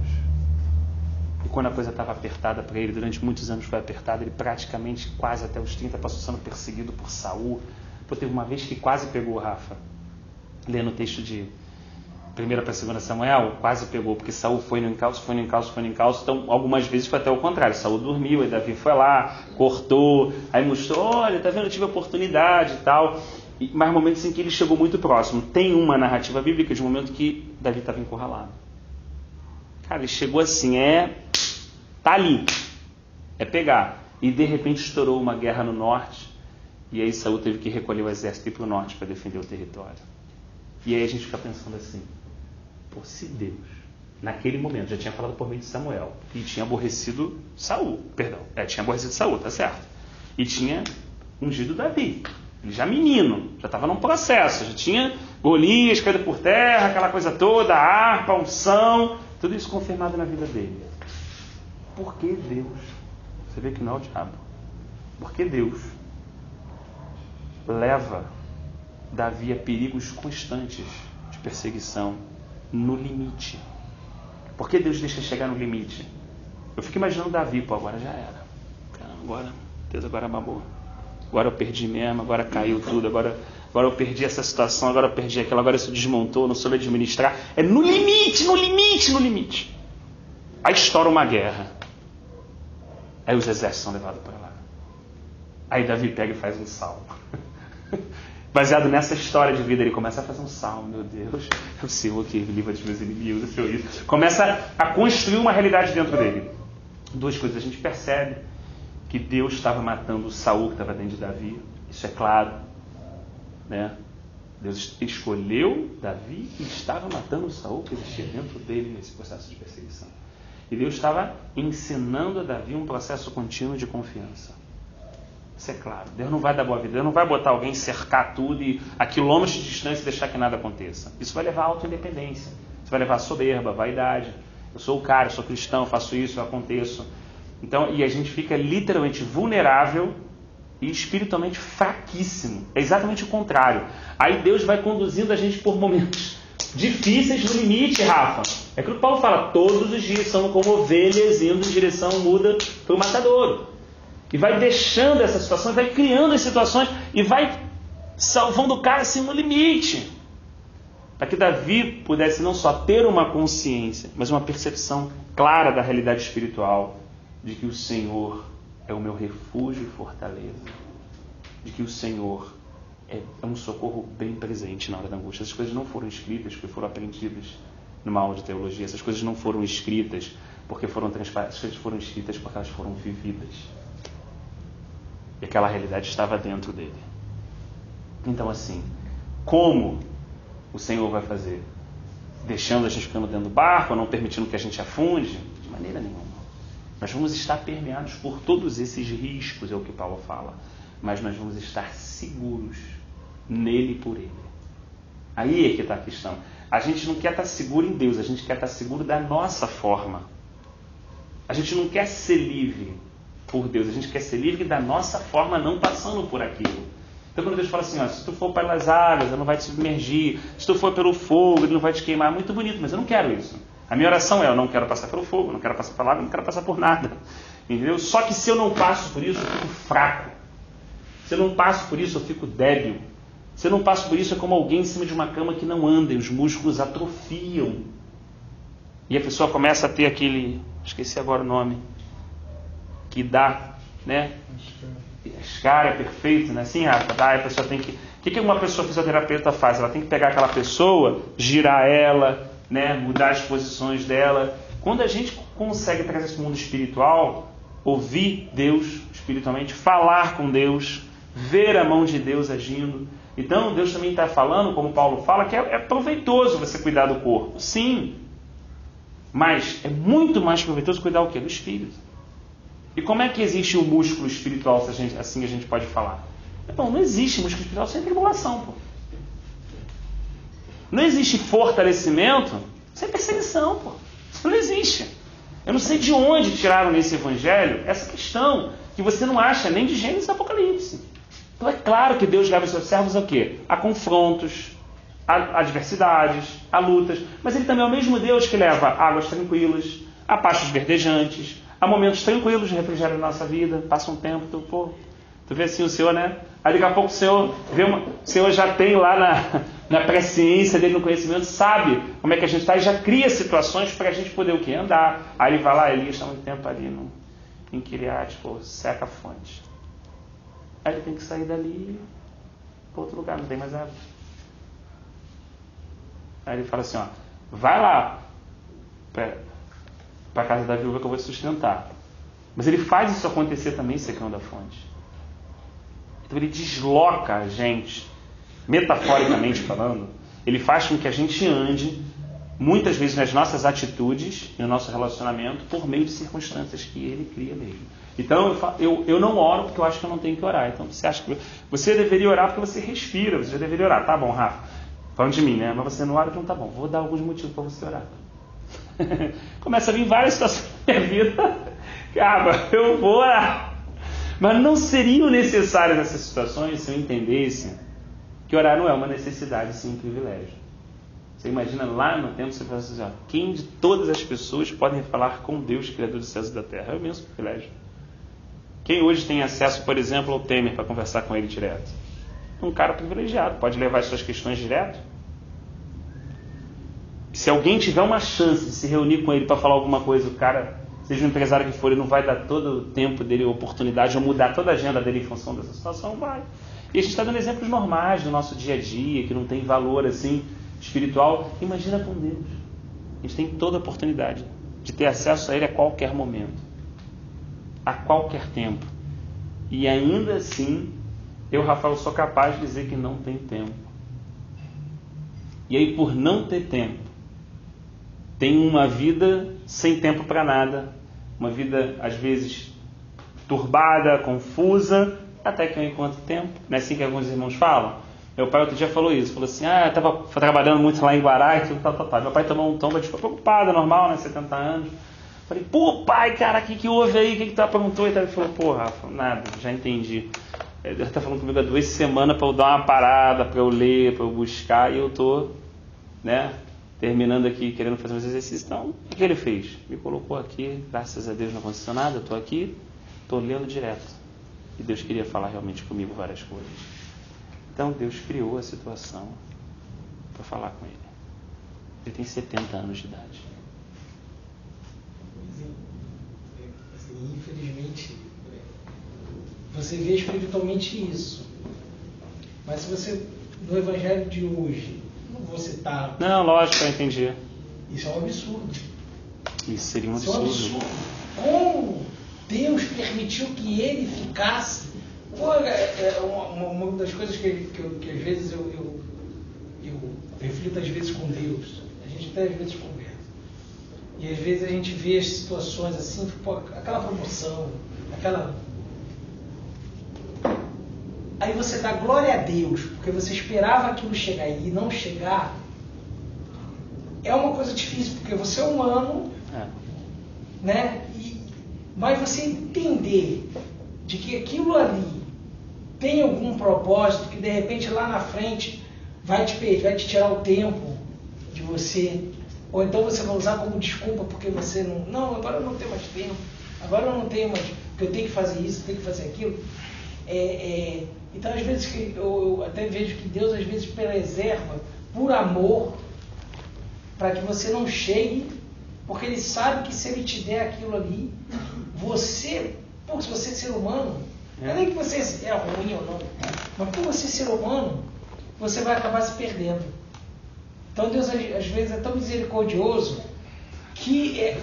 E quando a coisa estava apertada para ele, durante muitos anos foi apertada, ele praticamente quase até os 30 passou sendo perseguido por Saul. Pô, teve uma vez que quase pegou o Rafa, lendo o texto de 1 para 2 Samuel, quase pegou, porque Saul foi no encalço, então algumas vezes foi até o contrário, Saul dormiu, aí Davi foi lá, cortou, aí mostrou, olha, tá vendo, eu tive oportunidade e tal, mas momentos em que ele chegou muito próximo. Tem uma narrativa bíblica de um momento que Davi estava encurralado. Cara, ele chegou assim, tá ali, é pegar, e de repente estourou uma guerra no norte, e aí Saul teve que recolher o exército e ir para o norte para defender o território. E aí a gente fica pensando assim, pô, se Deus, naquele momento, já tinha falado por meio de Samuel, e tinha aborrecido Saul, tinha aborrecido Saul, tá certo? E tinha ungido Davi, ele já menino, já estava num processo, já tinha Golias caído por terra, aquela coisa toda, a harpa, a unção, tudo isso confirmado na vida dele. Por que Deus? Você vê que não é o diabo. Por que Deus leva Davi a perigos constantes de perseguição no limite? Por que Deus deixa chegar no limite? Eu fico imaginando Davi, pô, agora já era. Agora, Deus agora babou. Agora eu perdi mesmo, agora caiu tudo, agora eu perdi essa situação, agora eu perdi aquela, agora isso desmontou, não soube administrar. É no limite, no limite, no limite. Aí estoura uma guerra. Aí os exércitos são levados para lá. Aí Davi pega e faz um salmo. Baseado nessa história de vida, ele começa a fazer um salmo, meu Deus, é o Senhor que livra dos meus inimigos, o Senhor isso. Começa a construir uma realidade dentro dele. Duas coisas, a gente percebe que Deus estava matando o Saul que estava dentro de Davi, isso é claro. né? Deus escolheu Davi e estava matando o Saul que existia dentro dele nesse processo de perseguição. E Deus estava ensinando a Davi um processo contínuo de confiança. Isso é claro. Deus não vai dar boa vida. Deus não vai botar alguém cercar tudo e a quilômetros de distância deixar que nada aconteça. Isso vai levar à autoindependência. Isso vai levar à soberba, à vaidade. Eu sou o cara, eu sou cristão, eu faço isso, eu aconteço. Então, e a gente fica literalmente vulnerável e espiritualmente fraquíssimo. É exatamente o contrário. Aí Deus vai conduzindo a gente por momentos difíceis no limite, Rafa. É aquilo que Paulo fala, todos os dias são como ovelhas indo em direção muda para o matadouro. E vai deixando essa situação, vai criando as situações e vai salvando o cara assim no limite. Para que Davi pudesse não só ter uma consciência, mas uma percepção clara da realidade espiritual, de que o Senhor é o meu refúgio e fortaleza, de que o Senhor é um socorro bem presente na hora da angústia. Essas coisas não foram escritas porque foram aprendidas numa aula de teologia. Essas coisas não foram escritas porque foram transparentes. Essas coisas foram escritas porque elas foram vividas. E aquela realidade estava dentro dele. Então assim, como o Senhor vai fazer? Deixando a gente ficando dentro do barco, ou não permitindo que a gente afunde? De maneira nenhuma. Nós vamos estar permeados por todos esses riscos, é o que Paulo fala. Mas nós vamos estar seguros nele e por ele. Aí é que está a questão. A gente não quer estar seguro em Deus, a gente quer estar seguro da nossa forma. A gente não quer ser livre por Deus, a gente quer ser livre da nossa forma, não passando por aquilo. Então quando Deus fala assim, ó, se tu for pelas águas, ele não vai te submergir. Se tu for pelo fogo, ele não vai te queimar. É muito bonito, mas eu não quero isso. A minha oração é, eu não quero passar pelo fogo, não quero passar pela água, não quero passar por nada. Entendeu? Só que se eu não passo por isso, eu fico fraco. Se eu não passo por isso, eu fico débil. Se eu não passo por isso, é como alguém em cima de uma cama que não anda, e os músculos atrofiam. E a pessoa começa a ter aquele, esqueci agora o nome, que dá, né? Escara, é perfeito, né? Assim, Rafa, dá, a pessoa tem que... O que uma pessoa fisioterapeuta faz? Ela tem que pegar aquela pessoa, girar ela, né? Mudar as posições dela. Quando a gente consegue trazer esse mundo espiritual, ouvir Deus espiritualmente, falar com Deus, ver a mão de Deus agindo. Então Deus também está falando, como Paulo fala, que é proveitoso você cuidar do corpo. Sim, mas é muito mais proveitoso cuidar o quê? Do espírito. E como é que existe o músculo espiritual, se assim a gente pode falar? Bom, não existe músculo espiritual sem tribulação, pô. Não existe fortalecimento sem perseguição, pô. Isso não existe. Eu não sei de onde tiraram nesse evangelho essa questão que você não acha nem de Gênesis e Apocalipse. Então é claro que Deus leva os seus servos a quê? A confrontos, a adversidades, a lutas. Mas Ele também é o mesmo Deus que leva águas tranquilas, a pastos verdejantes, a momentos tranquilos de refrigério na nossa vida. Passa um tempo, tu vê assim o Senhor, né? Aí daqui a pouco o Senhor já tem lá na presciência dele, no conhecimento, sabe como é que a gente está e já cria situações para a gente poder o quê? Andar. Aí ele vai lá, Elias está muito tempo ali em Quiriate, seca a fonte. Aí ele tem que sair dali para outro lugar, não tem mais água. Aí ele fala assim, ó, vai lá para a casa da viúva que eu vou te sustentar. Mas ele faz isso acontecer também secando a fonte. Então ele desloca a gente, metaforicamente falando, ele faz com que a gente ande, muitas vezes nas nossas atitudes e no nosso relacionamento, por meio de circunstâncias que ele cria mesmo. Então eu não oro porque eu acho que eu não tenho que orar. Então você acha que você deveria orar porque você respira, você já deveria orar. Tá bom, Rafa, falando de mim, né? Mas você não ora, então tá bom, vou dar alguns motivos para você orar. Começa a vir várias situações da minha vida. Cara, eu vou orar. Mas não seriam necessárias essas situações se eu entendesse que orar não é uma necessidade, sim um privilégio. Você imagina lá no tempo, você fala assim, ó, quem de todas as pessoas podem falar com Deus, Criador dos céus e da terra? É o imenso privilégio. Quem hoje tem acesso, por exemplo, ao Temer para conversar com ele direto? Um cara privilegiado, pode levar as suas questões direto. Se alguém tiver uma chance de se reunir com ele para falar alguma coisa, o cara, seja um empresário que for, ele não vai dar todo o tempo dele, oportunidade, ou mudar toda a agenda dele em função dessa situação, vai. E a gente está dando exemplos normais do nosso dia a dia, que não tem valor assim espiritual. Imagina com Deus. A gente tem toda a oportunidade de ter acesso a Ele a qualquer momento, a qualquer tempo. E ainda assim, Eu, Rafael, sou capaz de dizer que não tem tempo. E aí, por não ter tempo, tem uma vida sem tempo para nada, uma vida, às vezes, turbada, confusa, até que eu encontro tempo. Não é assim que alguns irmãos falam? Meu pai outro dia falou isso, falou assim, estava trabalhando muito lá em Guará e tudo, tal. Meu pai tomou um tombo, ele ficou preocupado, normal, né, 70 anos. Falei, pô, pai, cara, o que houve aí? O que tu aprontou? E tal. Ele falou, pô, Rafa, nada, já entendi. Ele está falando comigo há 2 semanas para eu dar uma parada, para eu ler, para eu buscar, e eu estou, né, terminando aqui, querendo fazer uns exercícios. Então, o que ele fez? Me colocou aqui, graças a Deus não aconteceu nada, eu estou aqui, estou lendo direto. E Deus queria falar realmente comigo várias coisas. Então, Deus criou a situação para falar com ele. Ele tem 70 anos de idade. Assim, infelizmente, você vê espiritualmente isso. Mas se você, no Evangelho de hoje, não vou citar... Não, lógico, eu entendi. Isso é um absurdo. Isso seria um Isso é um absurdo. absurdo. Como Deus permitiu que ele ficasse... Pô, uma das coisas que às vezes eu reflito às vezes com Deus. A gente até às vezes conversa. E às vezes a gente vê as situações assim, pô, aquela promoção, aquela... Aí você dá glória a Deus, porque você esperava aquilo chegar e não chegar. É uma coisa difícil, porque você é humano, né? Mas você entender de que aquilo ali tem algum propósito, que de repente lá na frente vai te tirar o tempo de você, ou então você vai usar como desculpa porque você não, agora eu não tenho mais tempo, agora eu não tenho mais, porque eu tenho que fazer isso, eu tenho que fazer aquilo. Então às vezes eu até vejo que Deus às vezes preserva por amor, para que você não chegue, porque Ele sabe que se Ele te der aquilo ali, você, se você é ser humano, não é nem que você é ruim ou não, mas por você ser humano, você vai acabar se perdendo. Então Deus às vezes é tão misericordioso que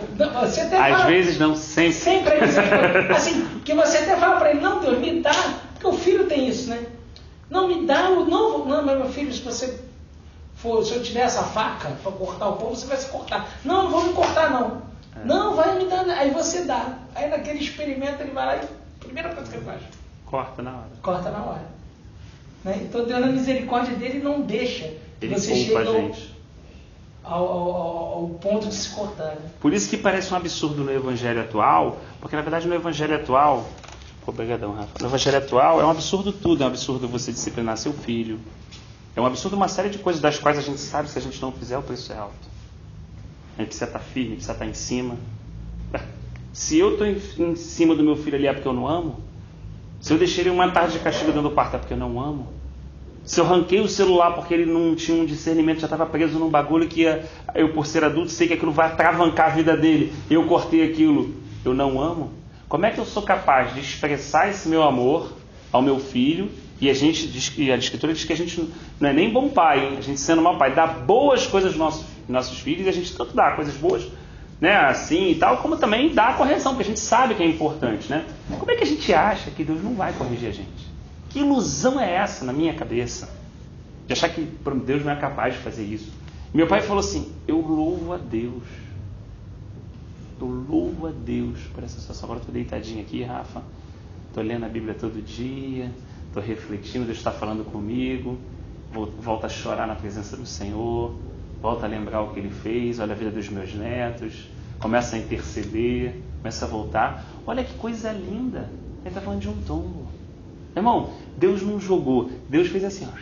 você até às fala, vezes não, sempre. Sempre é misericordioso. Assim, que você até fala para ele, não, Deus, me dá, porque o filho tem isso, né? Não, me dá, não, mas meu filho, se eu te der essa faca para cortar o pão, você vai se cortar. Não vou me cortar, não. Não, vai me dar. Aí você dá. Aí naquele experimento ele vai lá e a primeira coisa que ele faz, corta na hora. Corta na hora. Né? Então Deus, na misericórdia dele, não deixa que Ele você poupa chegue a gente. ao ponto de se cortar. Né? Por isso que parece um absurdo no Evangelho atual, porque na verdade no Evangelho atual, obrigadão, Rafa, no Evangelho atual é um absurdo tudo, é um absurdo você disciplinar seu filho, é um absurdo uma série de coisas das quais a gente sabe que se a gente não fizer o preço é alto. A gente precisa estar firme, precisa estar em cima. Se eu estou em cima do meu filho ali é porque eu não amo, se eu deixei ele uma tarde de castigo dentro do quarto é porque eu não amo, se eu ranquei o celular porque ele não tinha um discernimento, já estava preso num bagulho que eu, por ser adulto, sei que aquilo vai atravancar a vida dele, eu cortei aquilo, eu não amo. Como é que eu sou capaz de expressar esse meu amor ao meu filho? E a Escritura diz que a gente não é nem bom pai, hein? A gente sendo mau pai, dá boas coisas aos nossos filhos, e a gente tanto dá coisas boas, né, assim e tal, como também dá a correção, porque a gente sabe que é importante, né? Como é que a gente acha que Deus não vai corrigir a gente? Que ilusão é essa na minha cabeça? De achar que Deus não é capaz de fazer isso. Meu pai falou assim, eu louvo a Deus por essa situação. Agora estou deitadinho aqui, Rafa, estou lendo a Bíblia todo dia, estou refletindo, Deus está falando comigo, volto a chorar na presença do Senhor, volto a lembrar o que Ele fez, olha a vida dos meus netos, começa a interceder, começa a voltar. Olha que coisa linda, Ele está falando de um tombo. Irmão, Deus não jogou, Deus fez assim, ó.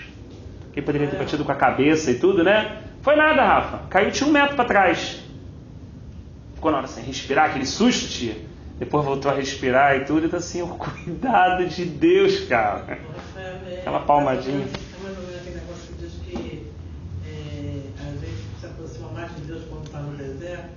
Quem poderia ter batido com a cabeça e tudo, né? Foi nada, Rafa, caiu, tinha 1 metro para trás. Ficou na hora sem respirar, aquele susto, tia. Depois voltou a respirar e tudo, então assim, o cuidado de Deus, cara. Aquela palmadinha. Mas não é aquele negócio que diz que a gente se aproxima mais de Deus quando está no deserto?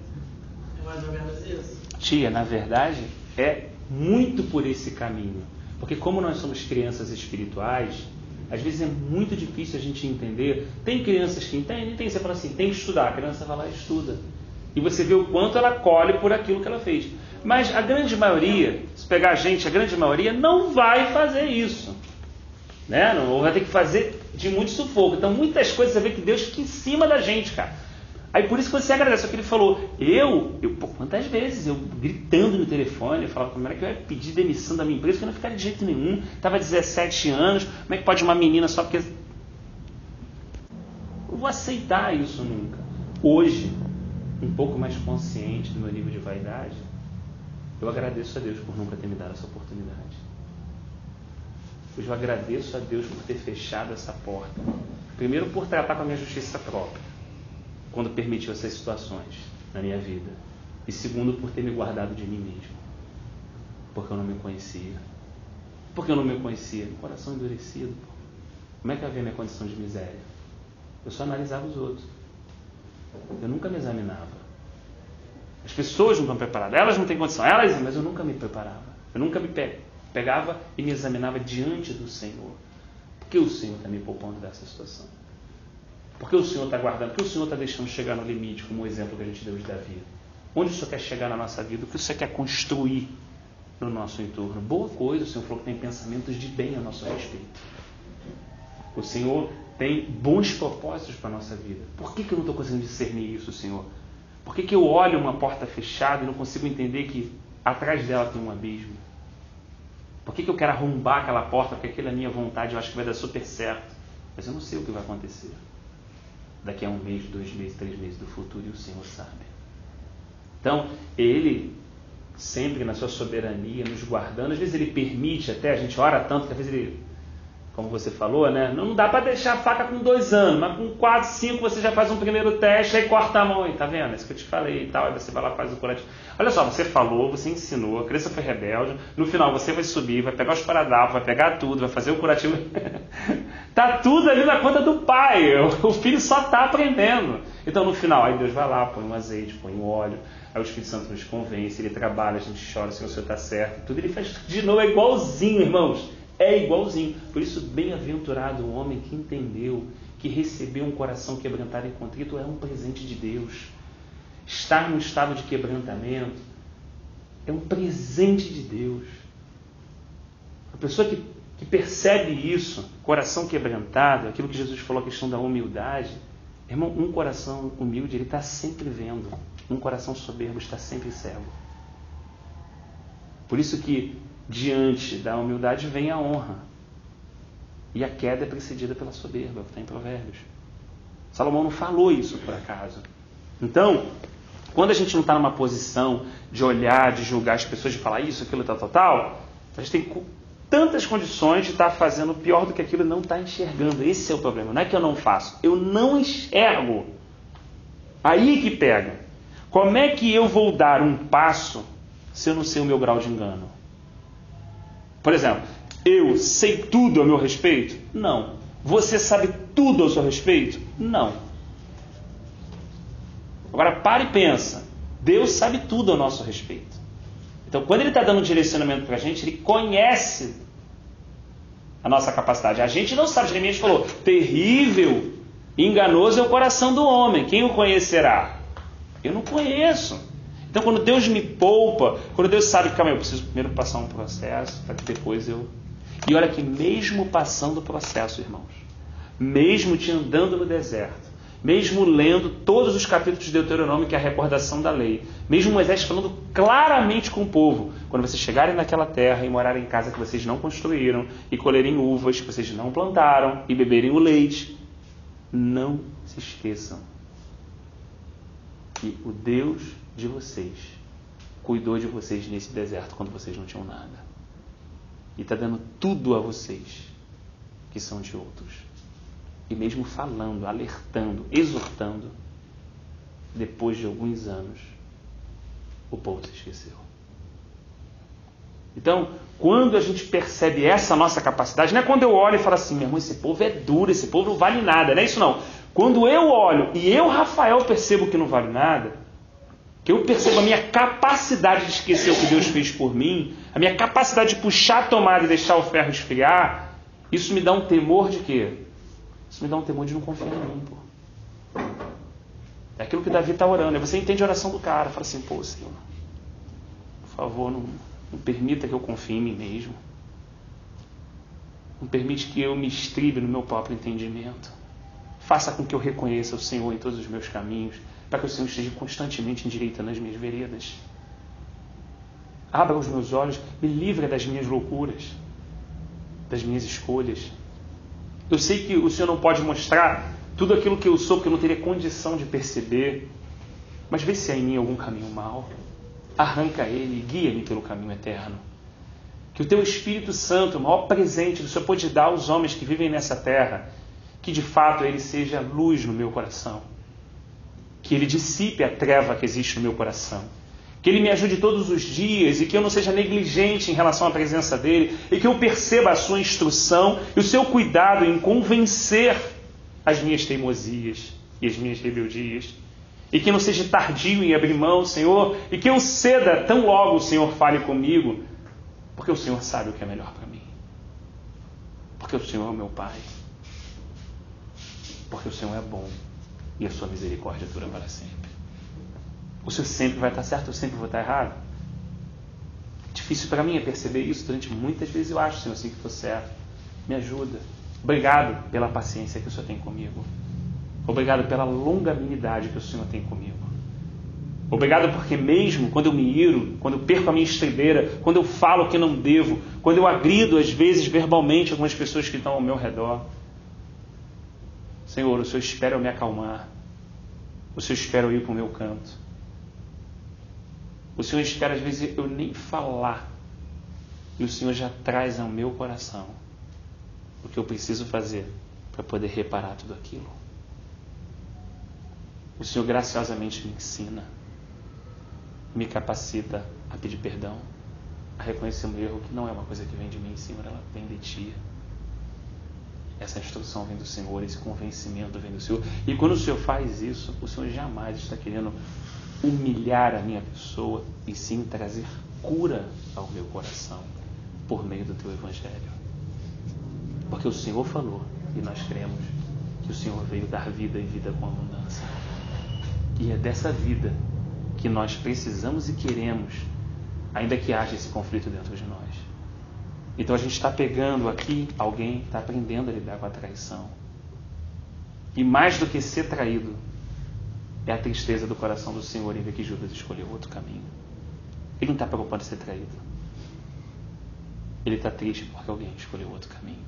É mais ou menos isso? Tia, na verdade, é muito por esse caminho. Porque como nós somos crianças espirituais, às vezes é muito difícil a gente entender. Tem crianças que entendem, tem. Você fala assim, tem que estudar. A criança vai lá e estuda. E você vê o quanto ela colhe por aquilo que ela fez. Mas a grande maioria, se pegar a gente, a grande maioria não vai fazer isso. né? Ou vai ter que fazer de muito sufoco. Então, muitas coisas você vê que Deus fica em cima da gente, cara. Aí por isso que você agradece. Só que ele falou, pô, quantas vezes eu gritando no telefone, eu falava, como é que eu ia pedir demissão da minha empresa? Que eu não ficaria de jeito nenhum. Estava 17 anos, como é que pode uma menina só porque... Eu vou aceitar isso nunca. Hoje, um pouco mais consciente do meu nível de vaidade, eu agradeço a Deus por nunca ter me dado essa oportunidade. Hoje eu agradeço a Deus por ter fechado essa porta. Primeiro, por tratar com a minha justiça própria, quando permitiu essas situações na minha vida. E segundo, por ter me guardado de mim mesmo. Porque eu não me conhecia. Porque eu não me conhecia. Um coração endurecido. Pô. Como é que eu havia minha condição de miséria? Eu só analisava os outros. Eu nunca me examinava. As pessoas não estão preparadas. Elas não têm condição. Mas eu nunca me preparava. Eu nunca me pegava e me examinava diante do Senhor. Por que o Senhor está me poupando dessa situação? Por que o Senhor está guardando? Por que o Senhor está deixando chegar no limite, como o exemplo que a gente deu de Davi? Onde o Senhor quer chegar na nossa vida? O que o Senhor quer construir no nosso entorno? Boa coisa, o Senhor falou que tem pensamentos de bem a nosso respeito. O Senhor tem bons propósitos para a nossa vida. Por que eu não estou conseguindo discernir isso, Senhor? Por que eu olho uma porta fechada e não consigo entender que atrás dela tem um abismo? Por que eu quero arrombar aquela porta? Porque aquela é a minha vontade, eu acho que vai dar super certo. Mas eu não sei o que vai acontecer. Daqui a 1 mês, 2 meses, 3 meses do futuro, e o Senhor sabe. Então, Ele, sempre na sua soberania, nos guardando, às vezes Ele permite até, a gente ora tanto, que às vezes Ele, como você falou, né? Não dá para deixar a faca com 2 anos, mas com 4, 5 você já faz um primeiro teste, aí corta a mão, tá vendo? É isso que eu te falei e tal, aí você vai lá e faz o curativo. Olha só, você falou, você ensinou, a criança foi rebelde, no final você vai subir, vai pegar os paradapos, vai pegar tudo, vai fazer o curativo. Tá tudo ali na conta do pai, o filho só está aprendendo. Então no final, aí Deus vai lá, põe um azeite, põe um óleo, aí o Espírito Santo nos convence, ele trabalha, a gente chora, se o Senhor está certo, tudo ele faz de novo, é igualzinho, irmãos, é igualzinho. Por isso, bem-aventurado o homem que entendeu, que recebeu um coração quebrantado e contrito, é um presente de Deus. Estar no estado de quebrantamento é um presente de Deus. A pessoa que percebe isso, coração quebrantado, aquilo que Jesus falou, a questão da humildade, irmão, um coração humilde, ele está sempre vendo. Um coração soberbo está sempre cego. Por isso que diante da humildade vem a honra. E a queda é precedida pela soberba, está em Provérbios. Salomão não falou isso por acaso. Então, quando a gente não está numa posição de olhar, de julgar as pessoas, de falar isso, aquilo, tal, a gente tem tantas condições de estar fazendo pior do que aquilo e não estar enxergando. Esse é o problema. Não é que eu não faço, eu não enxergo. Aí que pega. Como é que eu vou dar um passo se eu não sei o meu grau de engano? Por exemplo, eu sei tudo a meu respeito? Não. Você sabe tudo ao seu respeito? Não. Agora, para e pensa. Deus sabe tudo ao nosso respeito. Então, quando Ele está dando um direcionamento para a gente, Ele conhece a nossa capacidade. A gente não sabe. Jeremias falou, terrível, enganoso é o coração do homem. Quem o conhecerá? Eu não conheço. Então, quando Deus me poupa, quando Deus sabe que, calma, eu preciso primeiro passar um processo, para que depois eu... E olha que mesmo passando o processo, irmãos, mesmo te andando no deserto, mesmo lendo todos os capítulos de Deuteronômio, que é a recordação da lei, mesmo Moisés falando claramente com o povo, quando vocês chegarem naquela terra e morarem em casa que vocês não construíram, e colherem uvas que vocês não plantaram, e beberem o leite, não se esqueçam que o Deus de vocês cuidou de vocês nesse deserto quando vocês não tinham nada. E está dando tudo a vocês que são de outros. E mesmo falando, alertando, exortando, depois de alguns anos, o povo se esqueceu. Então, quando a gente percebe essa nossa capacidade, não é quando eu olho e falo assim, meu irmão, esse povo é duro, esse povo não vale nada, não é isso não. Quando eu olho e eu, Rafael, percebo que não vale nada, que eu percebo a minha capacidade de esquecer o que Deus fez por mim, a minha capacidade de puxar a tomada e deixar o ferro esfriar, isso me dá um temor de quê? Isso me dá um temor de não confiar em mim, pô. É aquilo que Davi está orando. Aí você entende a oração do cara. Fala assim, pô, Senhor, por favor, não permita que eu confie em mim mesmo. Não permite que eu me estribe no meu próprio entendimento. Faça com que eu reconheça o Senhor em todos os meus caminhos, para que o Senhor esteja constantemente endireitando as minhas veredas. Abra os meus olhos, me livre das minhas loucuras, das minhas escolhas. Eu sei que o Senhor não pode mostrar tudo aquilo que eu sou, porque eu não teria condição de perceber. Mas vê se há em mim algum caminho mau. Arranca ele e guia-me pelo caminho eterno. Que o teu Espírito Santo, o maior presente do Senhor pode dar aos homens que vivem nessa terra, que de fato ele seja luz no meu coração. Que ele dissipe a treva que existe no meu coração. Que ele me ajude todos os dias e que eu não seja negligente em relação à presença dele e que eu perceba a sua instrução e o seu cuidado em convencer as minhas teimosias e as minhas rebeldias. E que não seja tardio em abrir mão, Senhor, e que eu ceda tão logo o Senhor fale comigo, porque o Senhor sabe o que é melhor para mim. Porque o Senhor é o meu Pai. Porque o Senhor é bom e a sua misericórdia dura para sempre. O Senhor sempre vai estar certo, eu sempre vou estar errado. Difícil para mim é perceber isso. Durante muitas vezes eu acho, Senhor, assim que estou certo. Me ajuda. Obrigado pela paciência que o Senhor tem comigo. Obrigado pela longanimidade que o Senhor tem comigo. Obrigado porque mesmo quando eu me iro, quando eu perco a minha estribeira, quando eu falo o que não devo, quando eu agrido às vezes verbalmente algumas pessoas que estão ao meu redor, Senhor, o Senhor espera eu me acalmar. O Senhor espera eu ir para o meu canto. O Senhor espera às vezes eu nem falar. E o Senhor já traz ao meu coração o que eu preciso fazer para poder reparar tudo aquilo. O Senhor graciosamente me ensina, me capacita a pedir perdão, a reconhecer um erro que não é uma coisa que vem de mim, Senhor, ela vem de Ti. Essa instrução vem do Senhor, esse convencimento vem do Senhor. E quando o Senhor faz isso, o Senhor jamais está querendo humilhar a minha pessoa, e sim trazer cura ao meu coração por meio do Teu Evangelho. Porque o Senhor falou, e nós cremos, que o Senhor veio dar vida e vida com abundância. E é dessa vida que nós precisamos e queremos, ainda que haja esse conflito dentro de nós. Então a gente está pegando aqui alguém que está aprendendo a lidar com a traição. E mais do que ser traído, é a tristeza do coração do Senhor em ver que Judas escolheu outro caminho. Ele não está preocupado em ser traído. Ele está triste porque alguém escolheu outro caminho.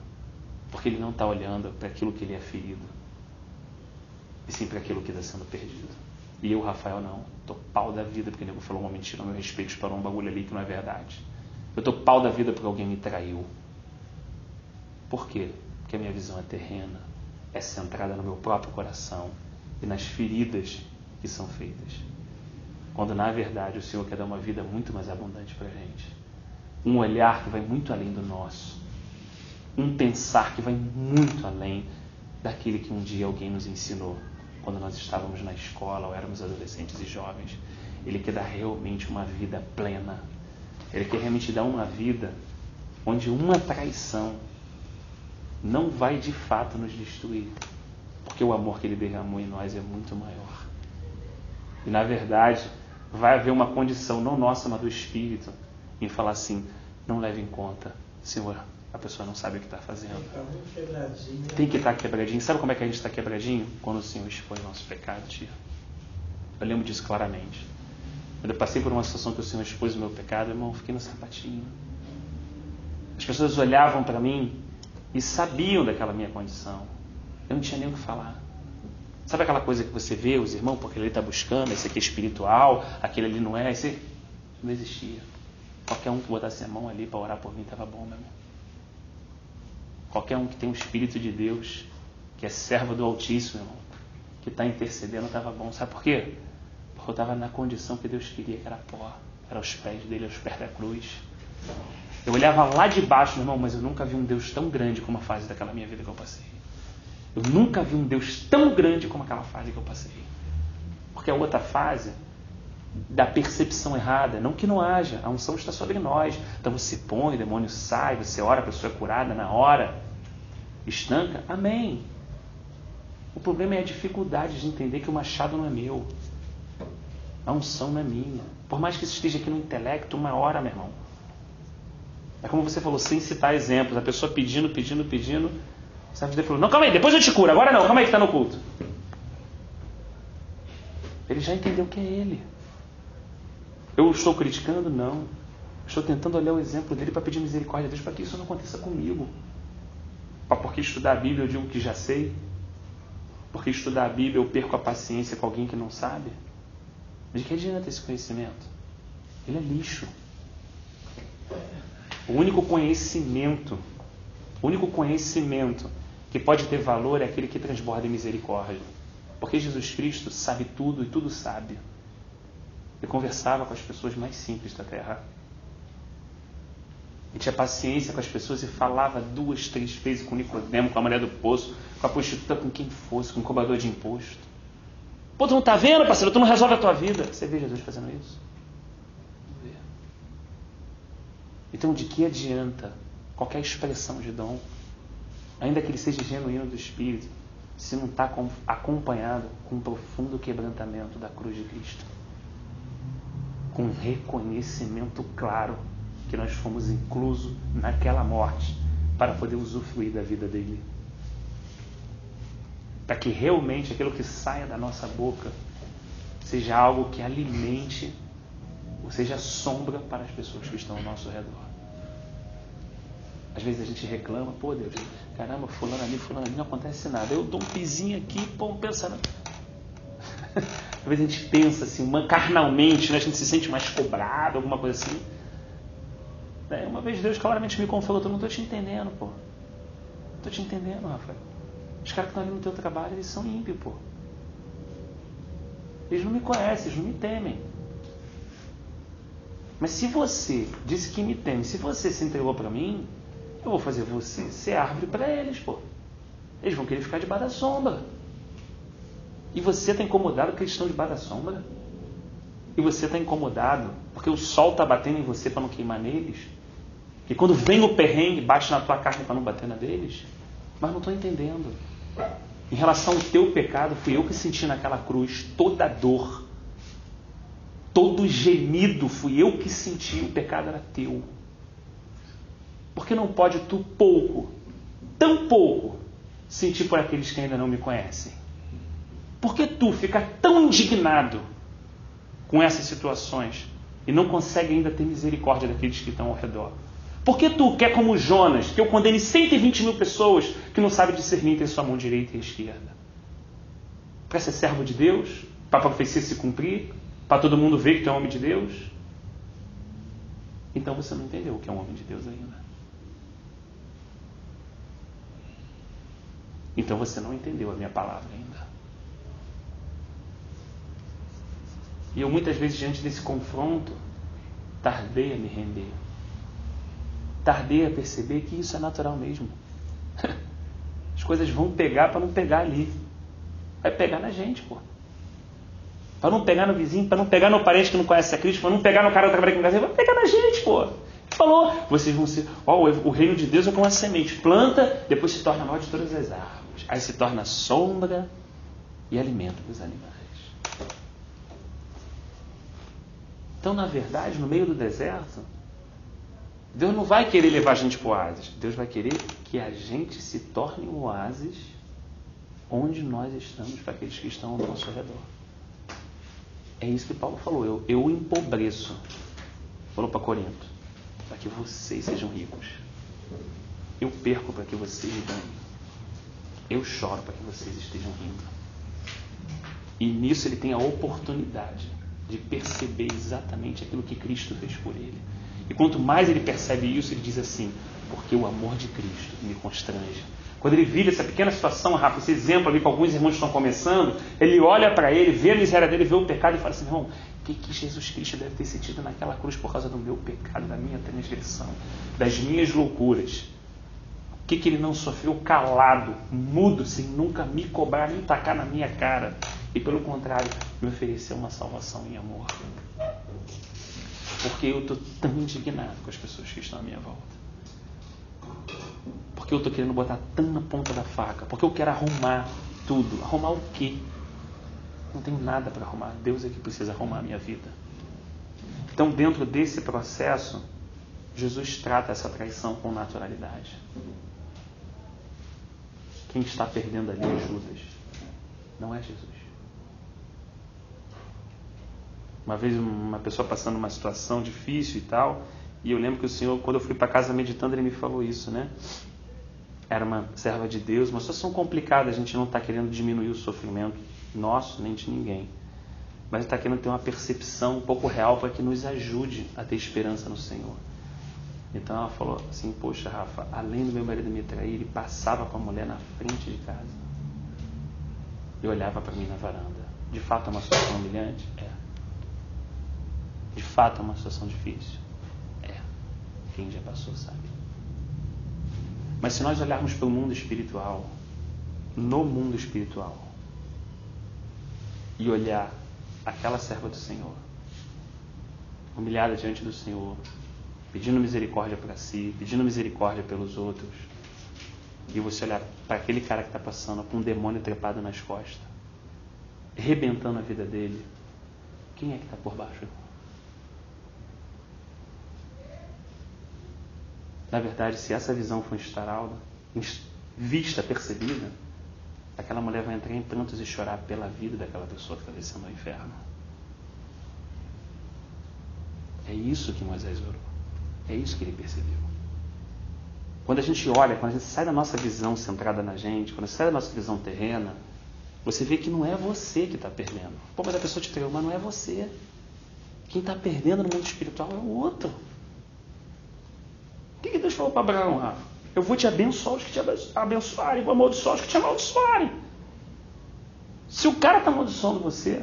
Porque ele não está olhando para aquilo que ele é ferido, e sim para aquilo que está sendo perdido. E eu, Rafael, não. Estou pau da vida porque o nego falou uma mentira ao meu respeito, disparou um bagulho ali que não é verdade. Eu estou pau da vida porque alguém me traiu. Por quê? Porque a minha visão é terrena, é centrada no meu próprio coração e nas feridas que são feitas. Quando, na verdade, o Senhor quer dar uma vida muito mais abundante para a gente. Um olhar que vai muito além do nosso. Um pensar que vai muito além daquele que um dia alguém nos ensinou quando nós estávamos na escola ou éramos adolescentes e jovens. Ele quer dar realmente uma vida plena. Ele quer realmente dar uma vida onde uma traição não vai de fato nos destruir, porque o amor que Ele derramou em nós é muito maior. E na verdade vai haver uma condição, não nossa, mas do Espírito, em falar assim: não leve em conta, Senhor, a pessoa não sabe o que está fazendo. Tem que estar quebradinho. Sabe como é que a gente está quebradinho? Quando o Senhor expõe o nosso pecado, tia. Eu lembro disso claramente. Quando eu passei por uma situação que o Senhor expôs o meu pecado, irmão, eu fiquei no sapatinho. As pessoas olhavam para mim e sabiam daquela minha condição. Eu não tinha nem o que falar. Sabe aquela coisa que você vê, os irmãos, porque ele está buscando, esse aqui é espiritual, aquele ali não é, esse não existia. Qualquer um que botasse a mão ali para orar por mim estava bom, meu irmão. Qualquer um que tem um Espírito de Deus, que é servo do Altíssimo, irmão, que está intercedendo, estava bom. Sabe por quê? Porque eu estava na condição que Deus queria, que era pó. Era aos pés dele, aos pés da cruz. Eu olhava lá de baixo, meu irmão, mas eu nunca vi um Deus tão grande como a fase daquela minha vida que eu passei. Eu nunca vi um Deus tão grande como aquela fase que eu passei. Porque a outra fase da percepção errada, não que não haja, a unção está sobre nós. Então você põe, o demônio sai, você ora, a pessoa é curada na hora, estanca, amém. O problema é a dificuldade de entender que o machado não é meu, a unção não é minha. Por mais que isso esteja aqui no intelecto, uma hora, meu irmão, É como você falou, sem citar exemplos. A pessoa pedindo. Sabe, Deus falou, não, calma aí, depois eu te curo. Agora não, calma aí que está no culto. Ele já entendeu que é ele. Eu estou criticando? Não. Estou tentando olhar o exemplo dele para pedir misericórdia a Deus para que isso não aconteça comigo. Porque estudar a Bíblia eu digo que já sei? Porque estudar a Bíblia eu perco a paciência com alguém que não sabe? De que adianta esse conhecimento? Ele é lixo. O único conhecimento que pode ter valor é aquele que transborda em misericórdia. Porque Jesus Cristo sabe tudo e tudo sabe. Ele conversava com as pessoas mais simples da terra. Ele tinha paciência com as pessoas e falava 2, 3 vezes com Nicodemo, com a mulher do poço, com a prostituta, com quem fosse, com o cobrador de imposto. Pô, tu não está vendo, parceiro? Tu não resolve a tua vida. Você vê Jesus fazendo isso? Não vê. Então, de que adianta qualquer expressão de dom, ainda que ele seja genuíno do Espírito, se não está acompanhado com um profundo quebrantamento da cruz de Cristo? Com um reconhecimento claro que nós fomos inclusos naquela morte para poder usufruir da vida dele. Para que realmente aquilo que saia da nossa boca seja algo que alimente, ou seja, sombra para as pessoas que estão ao nosso redor. Às vezes a gente reclama, pô Deus, caramba, fulano ali, não acontece nada. Eu dou um pizinho aqui, pô, pensa. Às vezes a gente pensa assim, carnalmente, né? A gente se sente mais cobrado, alguma coisa assim. Uma vez Deus claramente me confrontou, eu não estou te entendendo, pô. Não estou te entendendo, Rafael. Os caras que estão ali no teu trabalho, eles são ímpios, pô. Eles não me conhecem, eles não me temem. Mas se você disse que me teme, se você se entregou para mim, eu vou fazer você ser árvore para eles, pô. Eles vão querer ficar debaixo da sombra. E você está incomodado porque eles estão debaixo da sombra? E você está incomodado porque o sol está batendo em você para não queimar neles? E quando vem o perrengue, bate na tua carne para não bater na deles? Mas não estou entendendo. Em relação ao teu pecado, fui eu que senti naquela cruz toda a dor. Todo gemido fui eu que senti, o pecado era teu. Por que não pode tu pouco, tão pouco, sentir por aqueles que ainda não me conhecem? Por que tu fica tão indignado com essas situações e não consegue ainda ter misericórdia daqueles que estão ao redor? Por que tu quer como Jonas, que eu condene 120 mil pessoas que não sabem discernir entre sua mão direita e esquerda? Para ser servo de Deus? Para a profecia se cumprir? Para todo mundo ver que tu é um homem de Deus? Então você não entendeu o que é um homem de Deus ainda. Então você não entendeu a minha palavra ainda. E eu muitas vezes, diante desse confronto, tardei a me render. Tardei a perceber que isso é natural mesmo. As coisas vão pegar para não pegar ali. Vai pegar na gente, pô. Para não pegar no vizinho, para não pegar no parente que não conhece a Cristo, para não pegar no cara que trabalha com casa, vai pegar na gente, pô. Ele falou, vocês vão ser... o reino de Deus é como uma semente. Planta, depois se torna maior de todas as árvores. Aí se torna sombra e alimento dos animais. Então, na verdade, no meio do deserto, Deus não vai querer levar a gente para o oásis. Deus vai querer que a gente se torne um oásis onde nós estamos para aqueles que estão ao nosso redor. É isso que Paulo falou. Eu empobreço. Falou para Corinto. Para que vocês sejam ricos. Eu perco para que vocês ganhem. Eu choro para que vocês estejam rindo. E nisso ele tem a oportunidade de perceber exatamente aquilo que Cristo fez por ele. E quanto mais ele percebe isso, ele diz assim, porque o amor de Cristo me constrange. Quando ele vive essa pequena situação, Rafa, esse exemplo ali que alguns irmãos estão começando, ele olha para ele, vê a miséria dele, vê o pecado e fala assim, irmão, o que Jesus Cristo deve ter sentido naquela cruz por causa do meu pecado, da minha transgressão, das minhas loucuras? O que ele não sofreu calado, mudo, sem nunca me cobrar, nem tacar na minha cara? E pelo contrário, me ofereceu uma salvação em amor. Porque eu estou tão indignado com as pessoas que estão à minha volta. Porque eu estou querendo botar tão na ponta da faca. Porque eu quero arrumar tudo. Arrumar o quê? Não tenho nada para arrumar. Deus é que precisa arrumar a minha vida. Então, dentro desse processo, Jesus trata essa traição com naturalidade. Quem está perdendo ali é Judas, não é Jesus. Uma vez uma pessoa passando uma situação difícil e tal, e eu lembro que o Senhor, quando eu fui para casa meditando, Ele me falou isso, né? Era uma serva de Deus, uma situação complicada, a gente não está querendo diminuir o sofrimento nosso, nem de ninguém. Mas está querendo ter uma percepção um pouco real para que nos ajude a ter esperança no Senhor. Então ela falou assim, poxa Rafa, além do meu marido me trair, ele passava com a mulher na frente de casa. E olhava para mim na varanda. De fato é uma situação humilhante? É. De fato é uma situação difícil? É. Quem já passou sabe. Mas se nós olharmos para o mundo espiritual, no mundo espiritual, e olhar aquela serva do Senhor, humilhada diante do Senhor, pedindo misericórdia para si, pedindo misericórdia pelos outros, e você olhar para aquele cara que está passando com um demônio trepado nas costas, arrebentando a vida dele, quem é que está por baixo? Na verdade, se essa visão for instaurada, vista, percebida, aquela mulher vai entrar em prantos e chorar pela vida daquela pessoa que está descendo ao inferno. É isso que Moisés orou. É isso que ele percebeu. Quando a gente olha, quando a gente sai da nossa visão centrada na gente, quando sai da nossa visão terrena, você vê que não é você que está perdendo. Pô, mas a pessoa te traiu, mas não é você. Quem está perdendo no mundo espiritual é o outro. O que Deus falou para Abraão, Rafa? Eu vou te abençoar os que te abençoarem, vou amaldiçoar os que te amaldiçoarem. Se o cara está amaldiçoando você,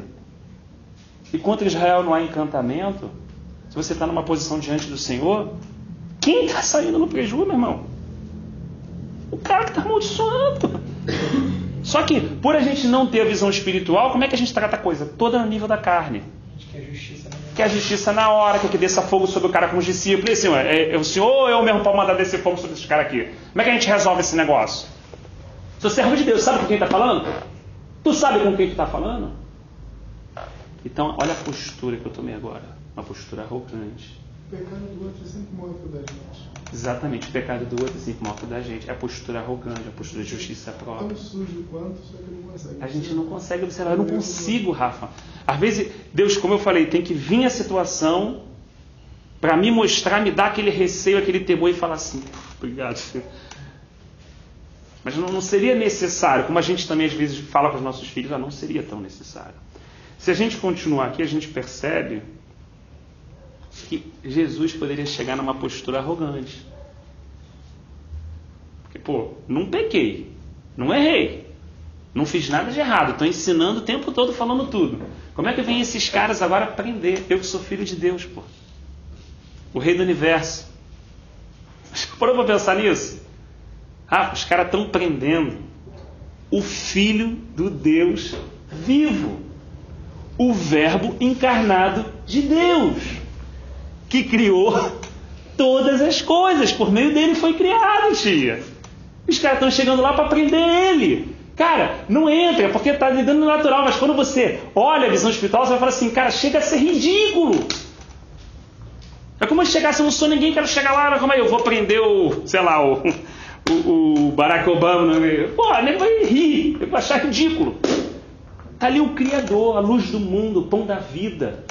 e contra Israel não há encantamento, se você está numa posição diante do Senhor, quem está saindo no prejuízo, meu irmão? O cara que está amaldiçoando. Só que, por a gente não ter a visão espiritual, como é que a gente trata a coisa? Toda no nível da carne. Quer a justiça na hora, quer que desça fogo sobre o cara com os discípulos. E assim, é o Senhor ou eu mesmo para mandar descer fogo sobre esses caras aqui? Como é que a gente resolve esse negócio? Sou servo de Deus, sabe com quem está falando? Tu sabe com quem tu está falando? Então, olha a postura que eu tomei agora. Uma postura arrogante. O pecado do outro é sempre maior que o da gente. Exatamente, o pecado do outro é sempre maior que o da gente. É a postura arrogante, a postura de justiça própria. Tão sujo quanto, só que não consegue. A gente não consegue observar. Eu não consigo, Rafa. Às vezes, Deus, como eu falei, tem que vir a situação para me mostrar, me dar aquele receio, aquele temor e falar assim, obrigado, Senhor. Mas não seria necessário, como a gente também às vezes fala para os nossos filhos, não seria tão necessário. Se a gente continuar aqui, a gente percebe que Jesus poderia chegar numa postura arrogante. Porque, não pequei, não errei, não fiz nada de errado, estou ensinando o tempo todo, falando tudo. Como é que vem esses caras agora aprender? Eu que sou filho de Deus, o rei do universo. Parou para pensar nisso? Os caras estão prendendo o Filho do Deus vivo, o Verbo encarnado de Deus, que criou todas as coisas, por meio dele foi criado, tia. Os caras estão chegando lá para prender ele. Cara, não entra, porque está lidando no natural, mas quando você olha a visão espiritual, você vai falar assim, cara, chega a ser ridículo. É como se chegasse, eu não sou ninguém, quero chegar lá, como é, eu vou prender o Barack Obama. Nego vai rir, vai achar ridículo. Está ali o Criador, a luz do mundo, o pão da vida.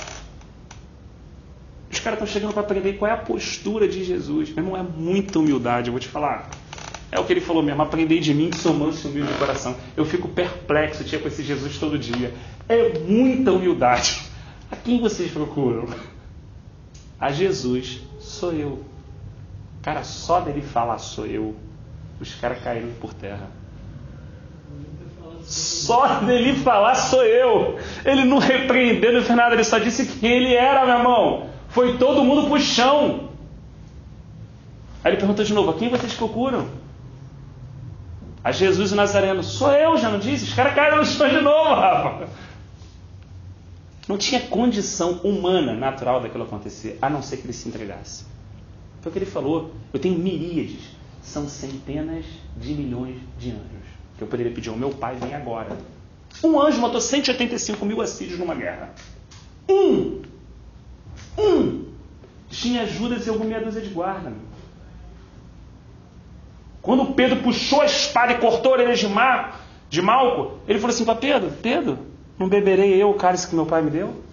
Os caras estão chegando para aprender qual é a postura de Jesus. Meu irmão, é muita humildade, eu vou te falar. É o que ele falou mesmo, aprendei de mim que sou manso e humilde de coração. Eu fico perplexo, com esse Jesus todo dia. É muita humildade. A quem vocês procuram? A Jesus, sou eu. Cara, só dele falar sou eu, os caras caíram por terra. Só dele falar sou eu. Ele não repreendeu, não fez nada, ele só disse quem ele era, meu irmão. Foi todo mundo pro chão. Aí ele perguntou de novo, a quem vocês procuram? A Jesus o Nazareno. Sou eu, já não disse? Os caras caíram no chão de novo, Rafa. Não tinha condição humana, natural daquilo acontecer, a não ser que ele se entregasse. Foi o que ele falou. Eu tenho miríades, são centenas de milhões de anjos, que eu poderia pedir ao meu pai, vem agora. Um anjo matou 185 mil assírios numa guerra. Um! tinha Judas e alguma meia dúzia de guarda. Quando Pedro puxou a espada e cortou a orelha de Malco, ele falou assim para Pedro: Pedro, não beberei eu o cálice que meu pai me deu?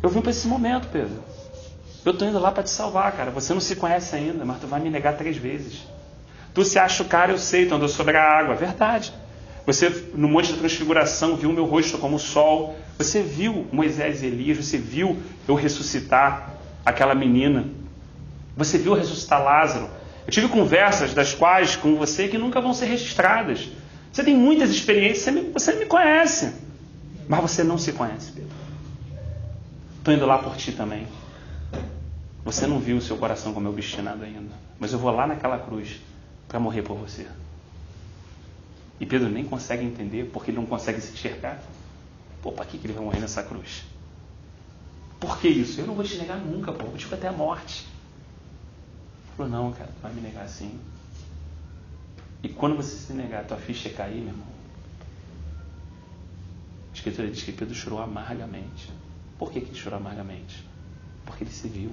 Eu vim para esse momento, Pedro. Eu estou indo lá para te salvar, cara. Você não se conhece ainda, mas tu vai me negar 3 vezes. Tu se acha o cara, eu sei, tu andou sobre a água. Verdade. Você, no Monte da Transfiguração, viu o meu rosto como o sol. Você viu Moisés e Elias. Você viu eu ressuscitar aquela menina. Você viu eu ressuscitar Lázaro. Eu tive conversas das quais com você que nunca vão ser registradas. Você tem muitas experiências, você me conhece. Mas você não se conhece, Pedro. Estou indo lá por ti também. Você não viu o seu coração como é obstinado ainda. Mas eu vou lá naquela cruz para morrer por você. E Pedro nem consegue entender, porque ele não consegue se enxergar. Pô, para que ele vai morrer nessa cruz? Por que isso? Eu não vou te negar nunca, pô. Eu te digo até a morte. Ele falou: não, cara, tu vai me negar assim. E quando você se negar, tua ficha cair, meu irmão. A Escritura diz que Pedro chorou amargamente. Por que ele chorou amargamente? Porque ele se viu.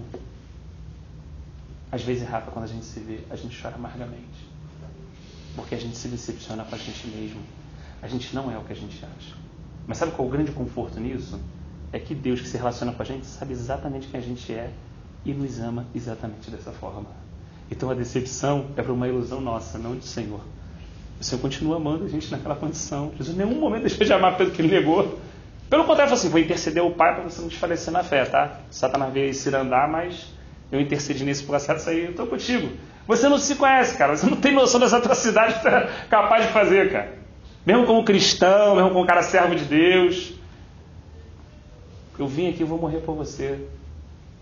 Às vezes, Rafa, quando a gente se vê, a gente chora amargamente. Porque a gente se decepciona com a gente mesmo. A gente não é o que a gente acha. Mas sabe qual é o grande conforto nisso? É que Deus, que se relaciona com a gente, sabe exatamente quem a gente é e nos ama exatamente dessa forma. Então a decepção é para uma ilusão nossa, não do Senhor. O Senhor continua amando a gente naquela condição. Jesus em nenhum momento deixou de amar Pedro, que ele negou. Pelo contrário, falou assim: vou interceder ao Pai para você não desfalecer na fé, tá? Satanás veio cirandar, mas eu intercedi nesse processo aí, eu estou contigo. Você não se conhece, cara. Você não tem noção das atrocidades que você é capaz de fazer, cara. Mesmo como cristão, mesmo como cara servo de Deus. Eu vim aqui, eu vou morrer por você.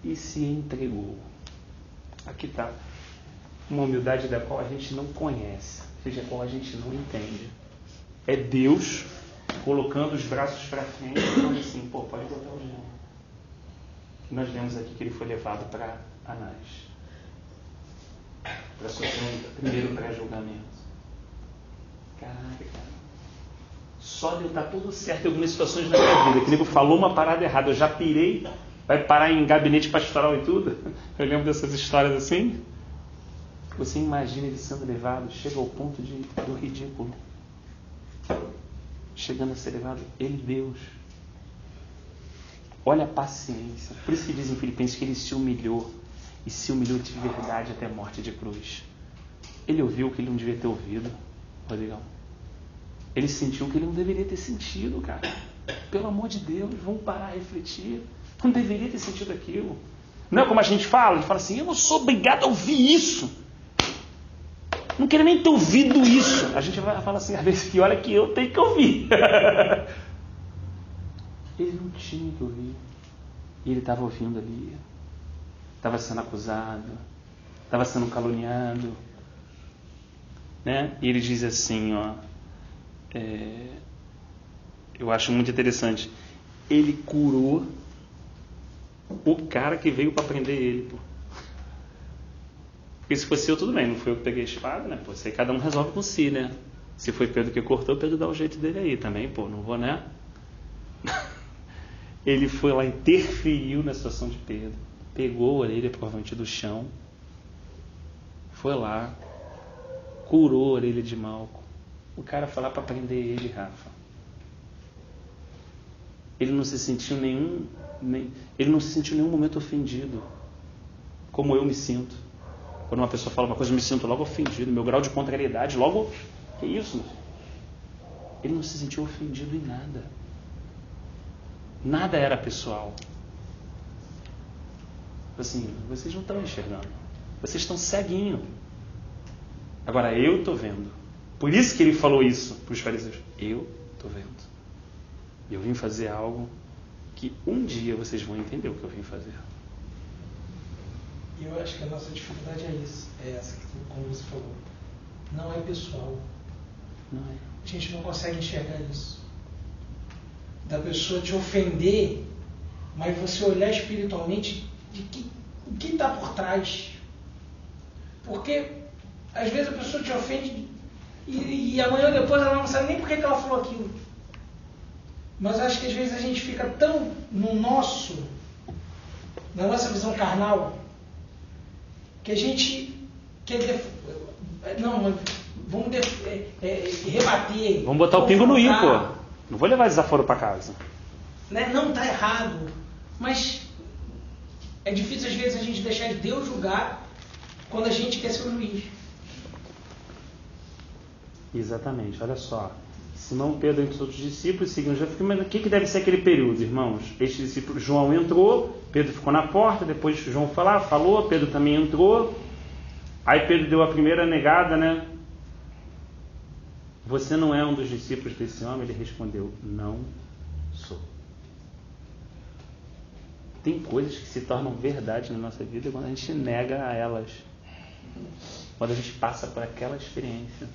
E se entregou. Aqui está uma humildade da qual a gente não conhece, ou seja, a qual a gente não entende. É Deus colocando os braços para frente e falando assim: pô, pode botar o João. E nós vemos aqui que ele foi levado para Anás, para sofrer um primeiro pré-julgamento. Caraca, cara. Só de eu estar tudo certo em algumas situações na minha vida, que o nego falou uma parada errada, eu já pirei, vai parar em gabinete pastoral e tudo. Eu lembro dessas histórias assim. Você imagina ele sendo levado, chega ao ponto do ridículo. Chegando a ser levado, ele, Deus. Olha a paciência. Por isso que diz em Filipenses que ele se humilhou. E se humilhou de verdade até a morte de cruz. Ele ouviu o que ele não devia ter ouvido, Rodrigão. Ele sentiu o que ele não deveria ter sentido, cara. Pelo amor de Deus, vamos parar a refletir. Não deveria ter sentido aquilo. Não é como a gente fala assim: eu não sou obrigado a ouvir isso. Não queria nem ter ouvido isso. A gente vai falar assim, às vezes, que olha que eu tenho que ouvir. Ele não tinha que ouvir. E ele estava ouvindo ali. Estava sendo acusado. Estava sendo caluniado. Né? E ele diz assim, ó. Eu acho muito interessante. Ele curou o cara que veio para prender ele, pô. Porque se fosse eu, tudo bem, não foi eu que peguei a espada, né? Pô, isso aí cada um resolve com si, né? Se foi Pedro que cortou, Pedro dá o jeito dele aí também, pô, não vou, né? Ele foi lá, interferiu na situação de Pedro, pegou a orelha provavelmente do chão, foi lá, curou a orelha de Malco. O cara foi lá para prender ele, Rafa. Ele não se sentiu ele não se sentiu em nenhum momento ofendido, como eu me sinto. Quando uma pessoa fala uma coisa, eu me sinto logo ofendido. Meu grau de contrariedade, logo... Que isso, meu? Ele não se sentiu ofendido em nada. Nada era pessoal. Assim, vocês não estão enxergando. Vocês estão ceguinhos. Agora, eu estou vendo. Por isso que ele falou isso para os fariseus. Eu estou vendo. Eu vim fazer algo que um dia vocês vão entender o que eu vim fazer. E eu acho que a nossa dificuldade é isso, é essa, como você falou. Não é pessoal. Não é. A gente não consegue enxergar isso. Da pessoa te ofender, mas você olhar espiritualmente o que está por trás. Porque às vezes a pessoa te ofende e amanhã ou depois ela não sabe nem por que ela falou aquilo. Mas acho que às vezes a gente fica tão no nosso na nossa visão carnal, que a gente quer vamos rebater. Vamos botar o pingo no i, pô. Não vou levar desaforo para casa. Né? Não, está errado. Mas é difícil às vezes a gente deixar de Deus julgar quando a gente quer ser o juiz. Exatamente, olha só. Simão Pedro entre os outros discípulos seguindo. Já fiquei, mas o que deve ser aquele período, irmãos? Este discípulo, João entrou, Pedro ficou na porta, depois João foi lá, falou, Pedro também entrou. Aí Pedro deu a primeira negada, né? Você não é um dos discípulos desse homem? Ele respondeu, não sou. Tem coisas que se tornam verdade na nossa vida quando a gente nega a elas. Quando a gente passa por aquela experiência.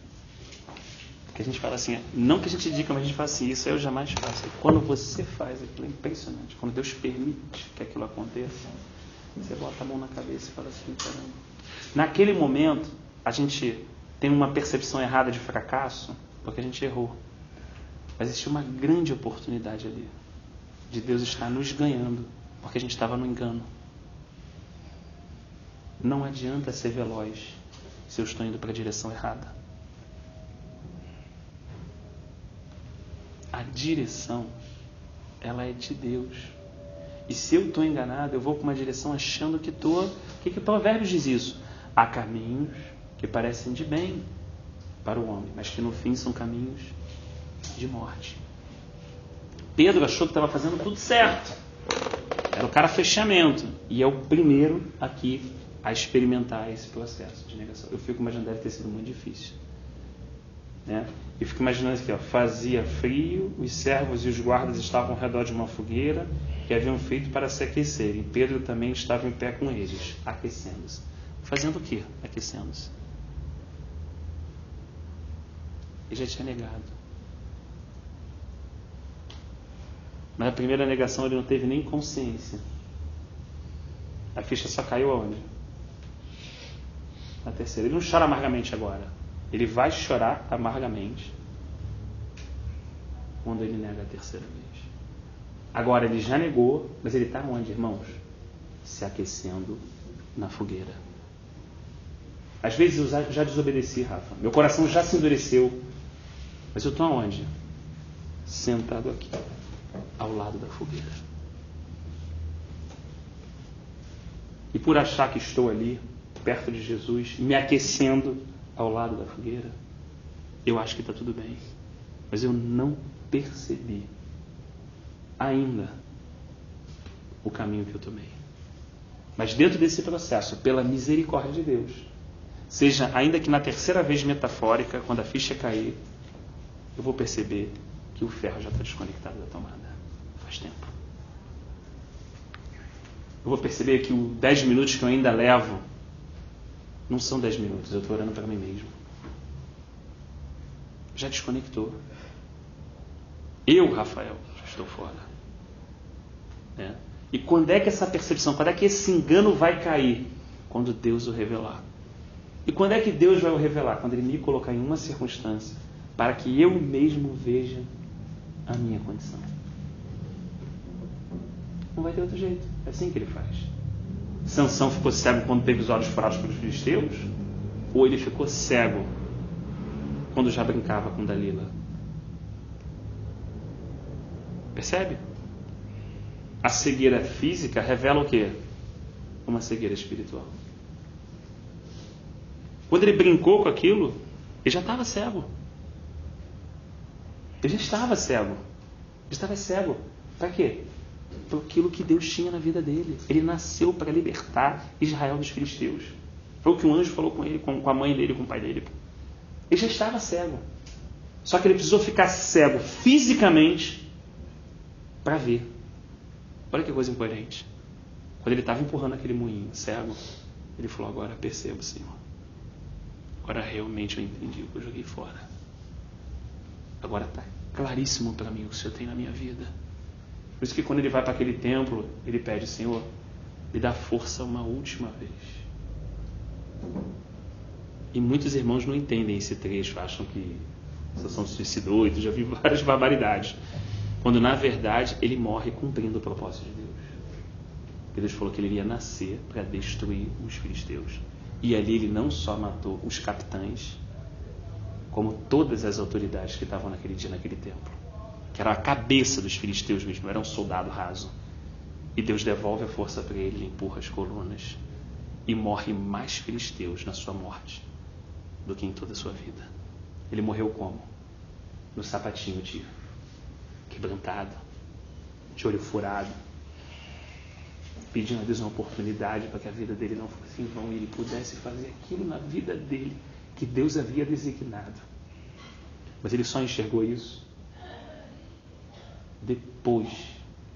Que a gente fala assim, não que a gente diga, mas a gente fala assim, isso eu jamais faço. E quando você faz aquilo, é impressionante. Quando Deus permite que aquilo aconteça, você bota a mão na cabeça e fala assim, caramba. Naquele momento, a gente tem uma percepção errada de fracasso, porque a gente errou. Mas existe uma grande oportunidade ali, de Deus estar nos ganhando, porque a gente estava no engano. Não adianta ser veloz se eu estou indo para a direção errada. A direção, ela é de Deus. E se eu estou enganado, eu vou para uma direção achando que estou... O que o Provérbios diz isso? Há caminhos que parecem de bem para o homem, mas que no fim são caminhos de morte. Pedro achou que estava fazendo tudo certo. Era o cara fechamento. E é o primeiro aqui a experimentar esse processo de negação. Eu fico imaginando, deve ter sido muito difícil. Né? Eu fico imaginando aqui, ó, fazia frio, os servos e os guardas estavam ao redor de uma fogueira que haviam feito para se aquecerem. Pedro também estava em pé com eles, aquecendo-se. Fazendo o quê? Aquecendo-se. Ele já tinha negado. Mas a primeira negação ele não teve nem consciência. A ficha só caiu aonde? Na terceira. Ele não chora amargamente agora. Ele vai chorar amargamente quando ele nega a terceira vez. Agora ele já negou, mas ele está onde, irmãos? Se aquecendo na fogueira. Às vezes eu já desobedeci, Rafa. Meu coração já se endureceu. Mas eu estou aonde? Sentado aqui, ao lado da fogueira. E por achar que estou ali, perto de Jesus, me aquecendo ao lado da fogueira, eu acho que está tudo bem. Mas eu não percebi ainda o caminho que eu tomei. Mas dentro desse processo, pela misericórdia de Deus, seja ainda que na terceira vez metafórica, quando a ficha cair, eu vou perceber que o ferro já está desconectado da tomada. Faz tempo. Eu vou perceber que os 10 minutos que eu ainda levo não são 10 minutos, eu estou orando para mim mesmo. Já desconectou. Eu, Rafael, já estou fora. Né? E quando é que essa percepção, quando é que esse engano vai cair? Quando Deus o revelar. E quando é que Deus vai o revelar? Quando Ele me colocar em uma circunstância para que eu mesmo veja a minha condição. Não vai ter outro jeito. É assim que Ele faz. Sansão ficou cego quando teve os olhos furados pelos filisteus? Ou ele ficou cego quando já brincava com Dalila? Percebe? A cegueira física revela o quê? Uma cegueira espiritual. Quando ele brincou com aquilo, ele já estava cego. Ele já estava cego. Ele estava cego. Para quê? Por aquilo que Deus tinha na vida dele. Ele nasceu para libertar Israel dos filisteus. Foi o que um anjo falou com ele, com a mãe dele, com o pai dele. Ele já estava cego. Só que ele precisou ficar cego fisicamente para ver. Olha que coisa incoerente. Quando ele estava empurrando aquele moinho cego, ele falou, agora percebo, Senhor. Agora realmente eu entendi o que eu joguei fora. Agora está claríssimo para mim o que o Senhor tem na minha vida. Por isso que quando ele vai para aquele templo, ele pede, Senhor, me dá força uma última vez. E muitos irmãos não entendem esse trecho, acham que Sansão se suicidou e tu já viu várias barbaridades. Quando na verdade ele morre cumprindo o propósito de Deus. Porque Deus falou que ele iria nascer para destruir os filisteus. E ali ele não só matou os capitães, como todas as autoridades que estavam naquele dia, naquele templo. Que era a cabeça dos filisteus mesmo, era um soldado raso. E Deus devolve a força para ele, ele empurra as colunas. E morre mais filisteus na sua morte do que em toda a sua vida. Ele morreu como? No sapatinho quebrantado, de olho furado, pedindo a Deus uma oportunidade para que a vida dele não fosse em vão e ele pudesse fazer aquilo na vida dele que Deus havia designado. Mas ele só enxergou isso depois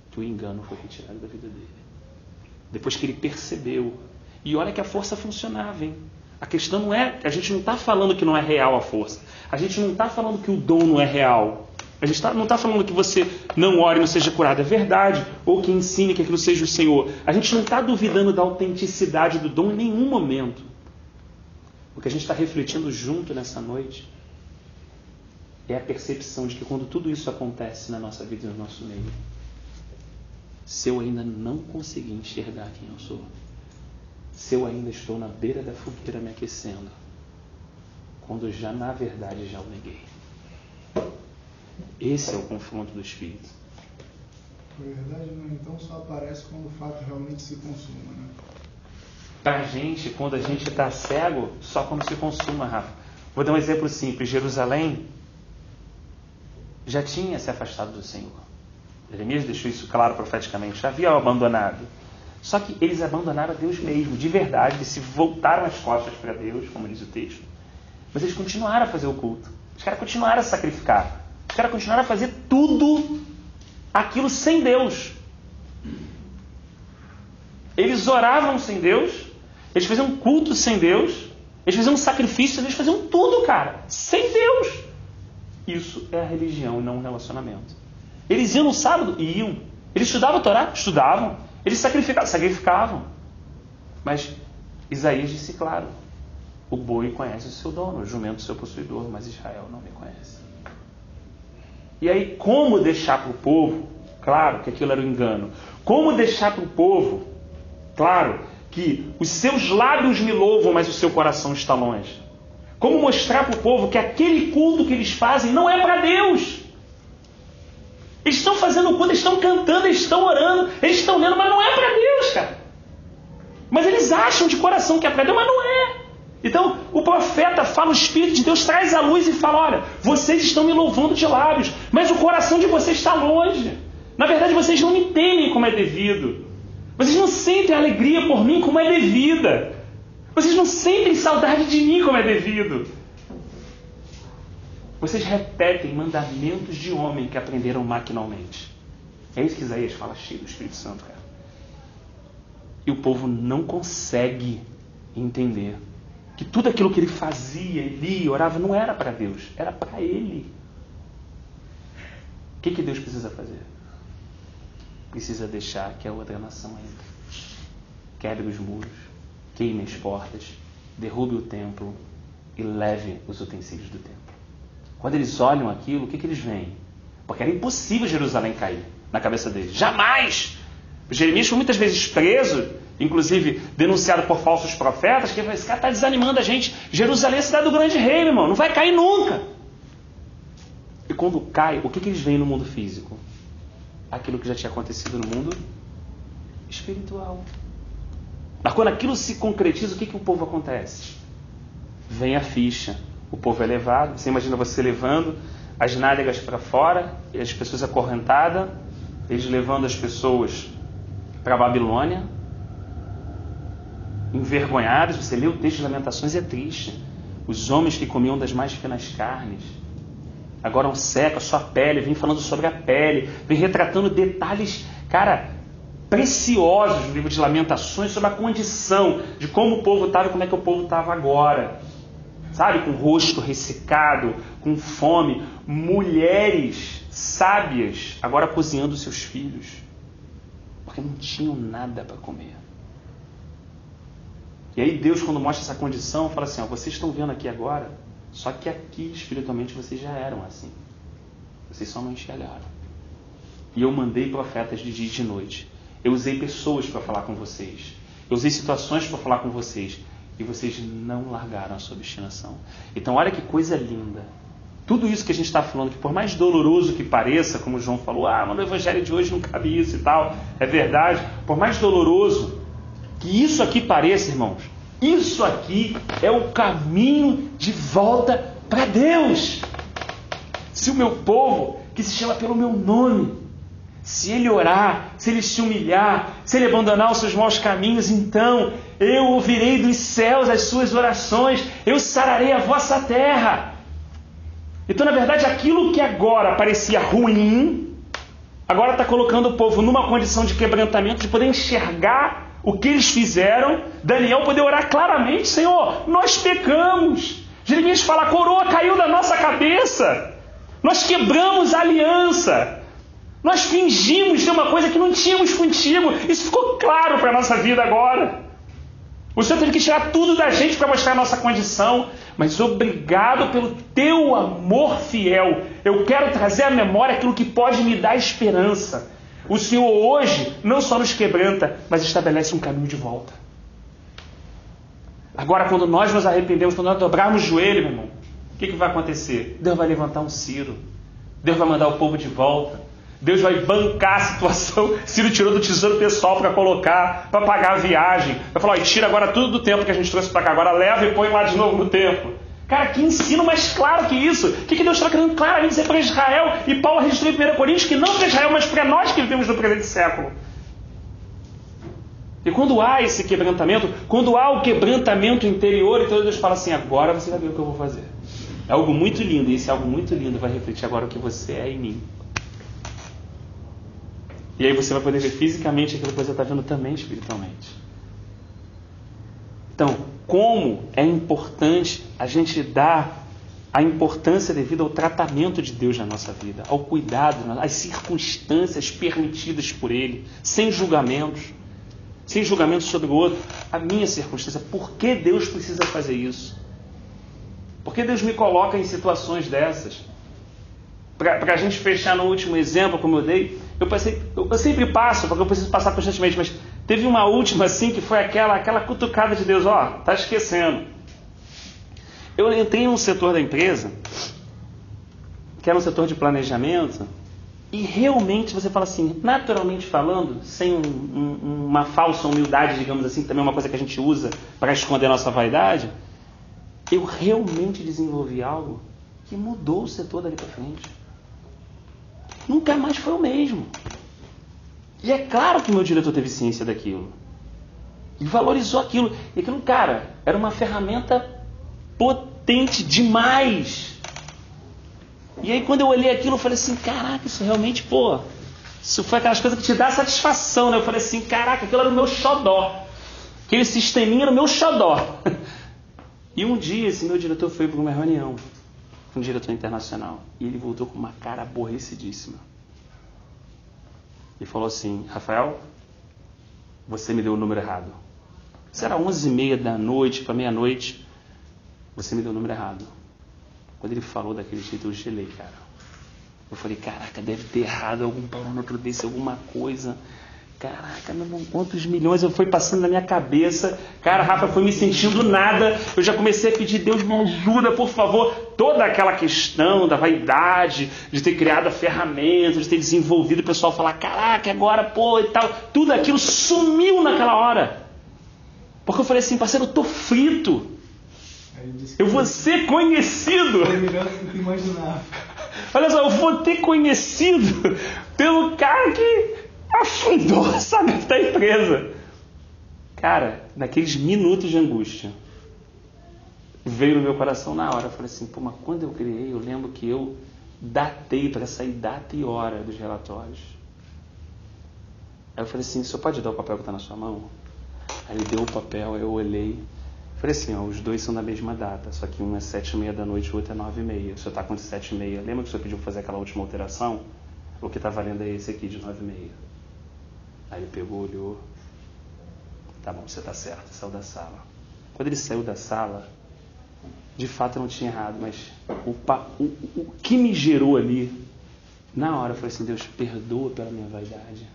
que o engano foi retirado da vida dele. Depois que ele percebeu. E olha que a força funcionava, hein? A questão não é... A gente não está falando que não é real a força. A gente não está falando que o dom não é real. A gente não está falando que você não ore e não seja curado. É verdade. Ou que ensine que aquilo seja o Senhor. A gente não está duvidando da autenticidade do dom em nenhum momento. O que a gente está refletindo junto nessa noite é a percepção de que quando tudo isso acontece na nossa vida e no nosso meio, se eu ainda não conseguir enxergar quem eu sou, se eu ainda estou na beira da fogueira me aquecendo, quando já na verdade já o neguei. Esse é o confronto do Espírito. A verdade, então, só aparece quando o fato realmente se consuma, né? Pra gente, quando a gente está cego, só quando se consuma, Rafa. Vou dar um exemplo simples. Jerusalém já tinha se afastado do Senhor. Jeremias deixou isso claro profeticamente. Já havia abandonado. Só que eles abandonaram a Deus mesmo, de verdade. Eles se voltaram as costas para Deus, como diz o texto. Mas eles continuaram a fazer o culto. Os caras continuaram a sacrificar. Os caras continuaram a fazer tudo aquilo sem Deus. Eles oravam sem Deus. Eles faziam culto sem Deus. Eles faziam sacrifício. Eles faziam tudo, cara, sem Deus. Isso é a religião e não um relacionamento. Eles iam no sábado? Iam. Eles estudavam a Torá? Estudavam. Eles sacrificavam. Mas Isaías disse claro: o boi conhece o seu dono, o jumento o seu possuidor, mas Israel não me conhece. E aí, como deixar para o povo, claro que aquilo era um engano, como deixar para o povo, claro, que os seus lábios me louvam, mas o seu coração está longe? Como mostrar para o povo que aquele culto que eles fazem não é para Deus? Eles estão fazendo culto, eles estão cantando, eles estão orando, eles estão lendo, mas não é para Deus, cara. Mas eles acham de coração que é para Deus, mas não é. Então, o profeta fala, o Espírito de Deus traz a luz e fala: olha, vocês estão me louvando de lábios, mas o coração de vocês está longe. Na verdade, vocês não me temem como é devido. Vocês não sentem alegria por mim como é devida. Vocês não sentem saudade de mim como é devido. Vocês repetem mandamentos de homem que aprenderam maquinalmente. É isso que Isaías fala, cheio do Espírito Santo, cara. E o povo não consegue entender que tudo aquilo que ele fazia, lia, orava, não era para Deus, era para ele. O que Deus precisa fazer? Precisa deixar que a outra nação entre. Quebre os muros, queime as portas, derrube o templo e leve os utensílios do templo. Quando eles olham aquilo, o que eles veem? Porque era impossível Jerusalém cair na cabeça deles. Jamais! Jeremias foi muitas vezes preso, inclusive denunciado por falsos profetas, que esse cara está desanimando a gente. Jerusalém é a cidade do grande rei, meu irmão, não vai cair nunca. E quando cai, o que eles veem no mundo físico? Aquilo que já tinha acontecido no mundo espiritual. Mas quando aquilo se concretiza, o que o povo acontece? Vem a ficha. O povo é levado. Você imagina você levando as nádegas para fora, e as pessoas acorrentadas, eles levando as pessoas para a Babilônia, envergonhados. Você lê o texto de Lamentações, é triste. Os homens que comiam das mais finas carnes, agora um seco, a sua pele, vem falando sobre a pele, vem retratando detalhes, cara, preciosos no livro de Lamentações sobre a condição de como o povo estava e como é que o povo estava agora. Sabe, com o rosto ressecado, com fome, mulheres sábias agora cozinhando seus filhos, porque não tinham nada para comer. E aí Deus, quando mostra essa condição, fala assim: ó, vocês estão vendo aqui agora, só que aqui espiritualmente vocês já eram assim. Vocês só não enxergaram. E eu mandei profetas de dia e de noite. Eu usei pessoas para falar com vocês. Eu usei situações para falar com vocês. E vocês não largaram a sua obstinação. Então, olha que coisa linda. Tudo isso que a gente está falando, que por mais doloroso que pareça, como o João falou, mas no evangelho de hoje não cabe isso e tal. É verdade. Por mais doloroso que isso aqui pareça, irmãos, isso aqui é o caminho de volta para Deus. Se o meu povo, que se chama pelo meu nome, se ele orar, se ele se humilhar, se ele abandonar os seus maus caminhos, então eu ouvirei dos céus as suas orações, eu sararei a vossa terra. Então, na verdade, aquilo que agora parecia ruim, agora está colocando o povo numa condição de quebrantamento, de poder enxergar o que eles fizeram. Daniel poder orar claramente: Senhor, nós pecamos. Jeremias fala: a coroa caiu da nossa cabeça. Nós quebramos a aliança. Nós fingimos ter uma coisa que não tínhamos contigo. Isso ficou claro para a nossa vida agora. O Senhor teve que tirar tudo da gente para mostrar a nossa condição. Mas obrigado pelo teu amor fiel. Eu quero trazer à memória aquilo que pode me dar esperança. O Senhor hoje não só nos quebranta, mas estabelece um caminho de volta. Agora, quando nós nos arrependemos, quando nós dobrarmos o joelho, meu irmão, o que vai acontecer? Deus vai levantar um Ciro. Deus vai mandar o povo de volta. Deus vai bancar a situação. Ciro tirou do tesouro pessoal para colocar, para pagar a viagem. Vai falar: tira agora tudo do templo que a gente trouxe para cá. Agora leva e põe lá de novo no templo. Cara, que ensino mais claro que isso? O que Deus está querendo claramente dizer para Israel? E Paulo registrou em 1 Coríntios que não para Israel, mas para nós que vivemos no presente século. E quando há esse quebrantamento, quando há o quebrantamento interior, então Deus fala assim: agora você vai ver o que eu vou fazer. É algo muito lindo, e esse algo muito lindo vai refletir agora o que você é em mim. E aí você vai poder ver fisicamente aquilo que você está vendo também espiritualmente. Então, como é importante a gente dar a importância devida ao tratamento de Deus na nossa vida, ao cuidado, às circunstâncias permitidas por Ele, sem julgamentos sobre o outro. A minha circunstância, por que Deus precisa fazer isso? Por que Deus me coloca em situações dessas? Para a gente fechar no último exemplo, como eu dei, eu sempre passo, porque eu preciso passar constantemente, mas teve uma última assim, que foi aquela cutucada de Deus: tá esquecendo. Eu entrei num setor da empresa, que era um setor de planejamento, e realmente você fala assim, naturalmente falando, sem uma falsa humildade, digamos assim, que também é uma coisa que a gente usa para esconder a nossa vaidade, eu realmente desenvolvi algo que mudou o setor dali para frente. Nunca mais foi o mesmo. E é claro que o meu diretor teve ciência daquilo. E valorizou aquilo. E aquilo, cara, era uma ferramenta potente demais. E aí quando eu olhei aquilo, eu falei assim: caraca, isso realmente, isso foi aquelas coisas que te dá satisfação, né? Eu falei assim: caraca, aquilo era o meu xodó. Aquele sisteminha era o meu xodó. E um dia esse meu diretor foi para uma reunião, um diretor internacional, e ele voltou com uma cara aborrecidíssima. E falou assim: Rafael, você me deu o número errado. Isso era 11h30 da noite para meia-noite. Você me deu o número errado. Quando ele falou daquele jeito, eu gelei, cara. Eu falei: caraca, deve ter errado algum parâmetro desse, alguma coisa. Caraca, meu irmão, quantos milhões eu fui passando na minha cabeça. Cara, Rafa, foi me sentindo nada. Eu já comecei a pedir: Deus, me ajuda, por favor. Toda aquela questão da vaidade, de ter criado a ferramenta, de ter desenvolvido, o pessoal falar: caraca, agora, e tal. Tudo aquilo sumiu naquela hora. Porque eu falei assim: parceiro, eu tô frito. Eu vou ser conhecido. É melhor do que imaginava. Olha só, eu vou ter conhecido pelo cara que afundou essa da empresa. Cara, naqueles minutos de angústia, veio no meu coração na hora. Eu falei assim: mas quando eu criei, eu lembro que eu datei para sair data e hora dos relatórios. Aí eu falei assim: o senhor pode dar o papel que está na sua mão? Aí ele deu o papel, aí eu olhei. Falei assim: os dois são na mesma data, só que um é 7h30 da noite e o outro é 9h30. O senhor está com 7h30. Lembra que o senhor pediu para fazer aquela última alteração? O que está valendo é esse aqui de 9h30. Aí ele pegou, olhou. Tá bom, você está certo, saiu da sala. Quando ele saiu da sala, de fato eu não tinha errado, mas o que me gerou ali, na hora eu falei assim: Deus, perdoa pela minha vaidade.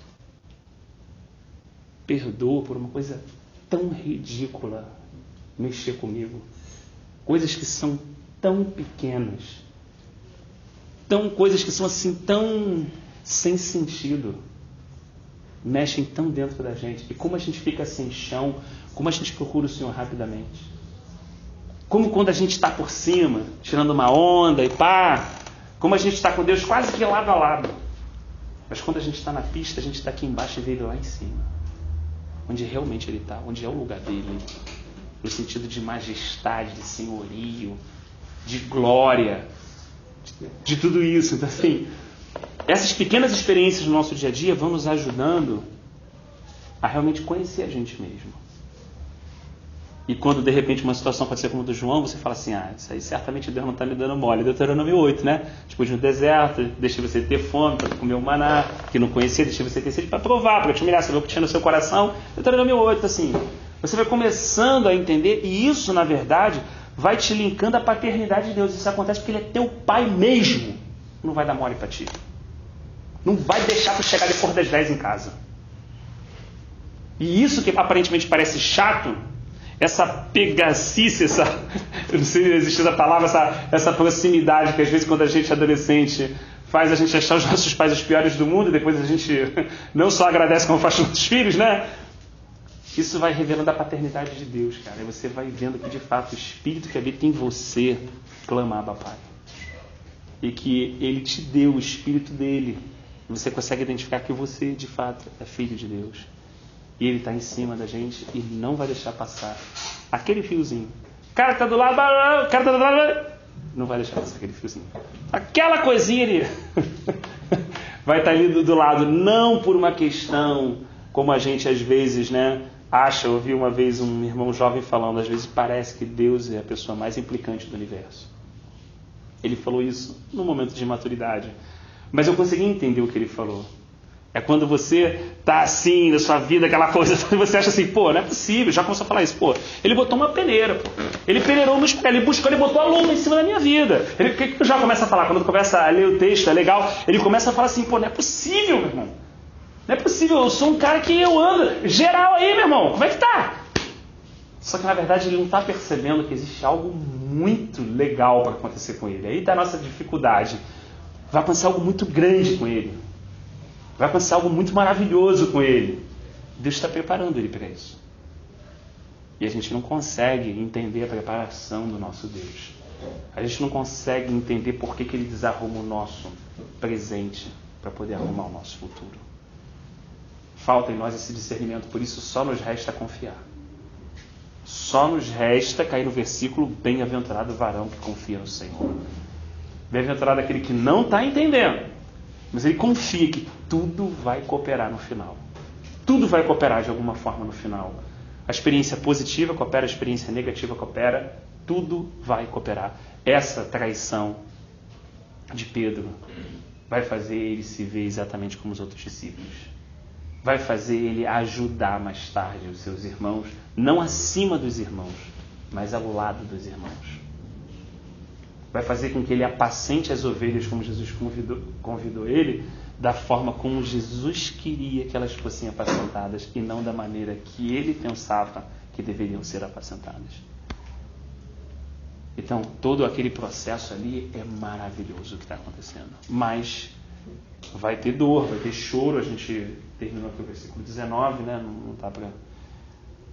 perdoa por uma coisa tão ridícula mexer comigo. Coisas que são tão pequenas, coisas que são assim tão sem sentido, mexem tão dentro da gente. E como a gente fica sem chão, como a gente procura o Senhor rapidamente. Como quando a gente está por cima, tirando uma onda e pá, como a gente está com Deus quase que lado a lado. Mas quando a gente está na pista, a gente está aqui embaixo e vê Ele lá em cima. Onde realmente Ele está, onde é o lugar dEle. No sentido de majestade, de senhorio, de glória, de tudo isso. Então, assim, essas pequenas experiências no nosso dia a dia vão nos ajudando a realmente conhecer a gente mesmo. E quando de repente uma situação pode ser como a do João, você fala assim, isso aí certamente Deus não está me dando mole. Deuteronômio 8, né? Depois no deserto, deixei você ter fome para comer o maná, que não conhecia, deixei você ter sede para provar, para te humilhar, saber o que tinha no seu coração. Deuteronômio 8, assim, você vai começando a entender, e isso, na verdade, vai te linkando à paternidade de Deus. Isso acontece porque Ele é teu pai mesmo. Não vai dar mole para ti. Não vai deixar tu chegar depois das 10 em casa. E isso que aparentemente parece chato, essa pegacice, eu não sei se existe essa palavra, essa proximidade que às vezes quando a gente é adolescente faz a gente achar os nossos pais os piores do mundo, e depois a gente não só agradece como faz com os filhos, né? Isso vai revelando a paternidade de Deus, cara. E você vai vendo que de fato o Espírito que habita em você clama Abba Pai. E que Ele te deu o Espírito dele. E você consegue identificar que você de fato é filho de Deus. E Ele está em cima da gente e não vai deixar passar aquele fiozinho. O cara está do lado, não vai deixar passar aquele fiozinho. Aquela coisinha ali vai estar ali do lado, não por uma questão como a gente às vezes, né, acha. Eu ouvi uma vez um irmão jovem falando, às vezes parece que Deus é a pessoa mais implicante do universo. Ele falou isso num momento de maturidade. Mas eu consegui entender o que ele falou. É quando você está assim, na sua vida, aquela coisa, você acha assim, não é possível, já começou a falar isso, ele botou uma peneira, ele peneirou no espelho, ele botou a luva em cima da minha vida. O que já começa a falar? Quando começa a ler o texto, é legal, ele começa a falar assim, não é possível, meu irmão. Não é possível, eu sou um cara que eu ando geral aí, meu irmão, como é que tá? Só que na verdade ele não está percebendo que existe algo muito legal para acontecer com ele. Aí está a nossa dificuldade. Vai acontecer algo muito grande com ele. Vai acontecer algo muito maravilhoso com ele. Deus está preparando ele para isso. E a gente não consegue entender a preparação do nosso Deus. A gente não consegue entender por que Ele desarruma o nosso presente para poder arrumar o nosso futuro. Falta em nós esse discernimento, por isso só nos resta confiar. Só nos resta cair no versículo, bem-aventurado o varão que confia no Senhor. Bem-aventurado aquele que não está entendendo, mas ele confia que tudo vai cooperar no final. Tudo vai cooperar de alguma forma no final. A experiência positiva coopera, a experiência negativa coopera, tudo vai cooperar. Essa traição de Pedro vai fazer ele se ver exatamente como os outros discípulos. Vai fazer ele ajudar mais tarde os seus irmãos, não acima dos irmãos, mas ao lado dos irmãos. Vai fazer com que ele apacente as ovelhas como Jesus convidou ele, da forma como Jesus queria que elas fossem apacentadas e não da maneira que ele pensava que deveriam ser apacentadas. Então, todo aquele processo ali é maravilhoso o que está acontecendo. Mas vai ter dor, vai ter choro. A gente terminou aqui o versículo 19, né? Não está para...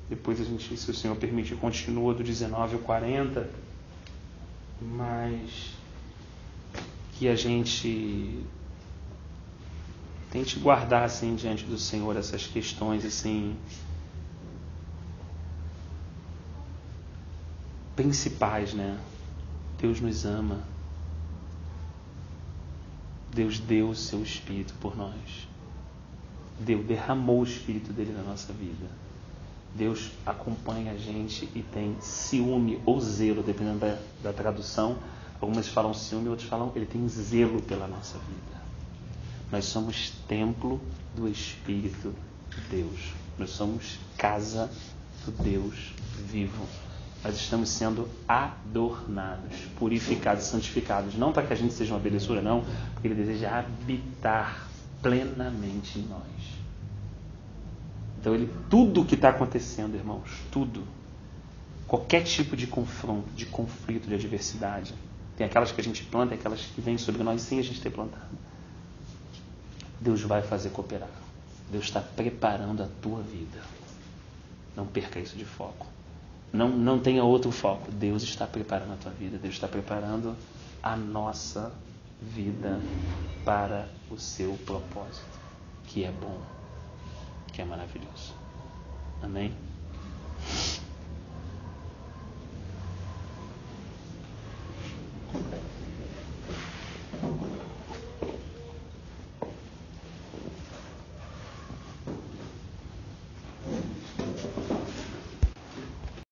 Depois a gente, se o Senhor permitir, continua do 19 ao 40. Mas que a gente tente guardar assim diante do Senhor essas questões assim principais, né? Deus nos ama. Deus deu o seu Espírito por nós. Deus derramou o Espírito dele na nossa vida. Deus acompanha a gente e tem ciúme ou zelo, dependendo da tradução. Algumas falam ciúme, outros falam ele tem zelo pela nossa vida. Nós somos templo do Espírito de Deus. Nós somos casa do Deus vivo. Nós estamos sendo adornados, purificados, santificados. Não para que a gente seja uma belezura, não. Porque Ele deseja habitar plenamente em nós. Então, tudo que está acontecendo, irmãos, tudo, qualquer tipo de confronto, de conflito, de adversidade, tem aquelas que a gente planta e aquelas que vêm sobre nós sem a gente ter plantado. Deus vai fazer cooperar. Deus está preparando a tua vida. Não perca isso de foco. Não tenha outro foco. Deus está preparando a tua vida. Deus está preparando a nossa vida para o seu propósito, que é bom, que é maravilhoso. Amém?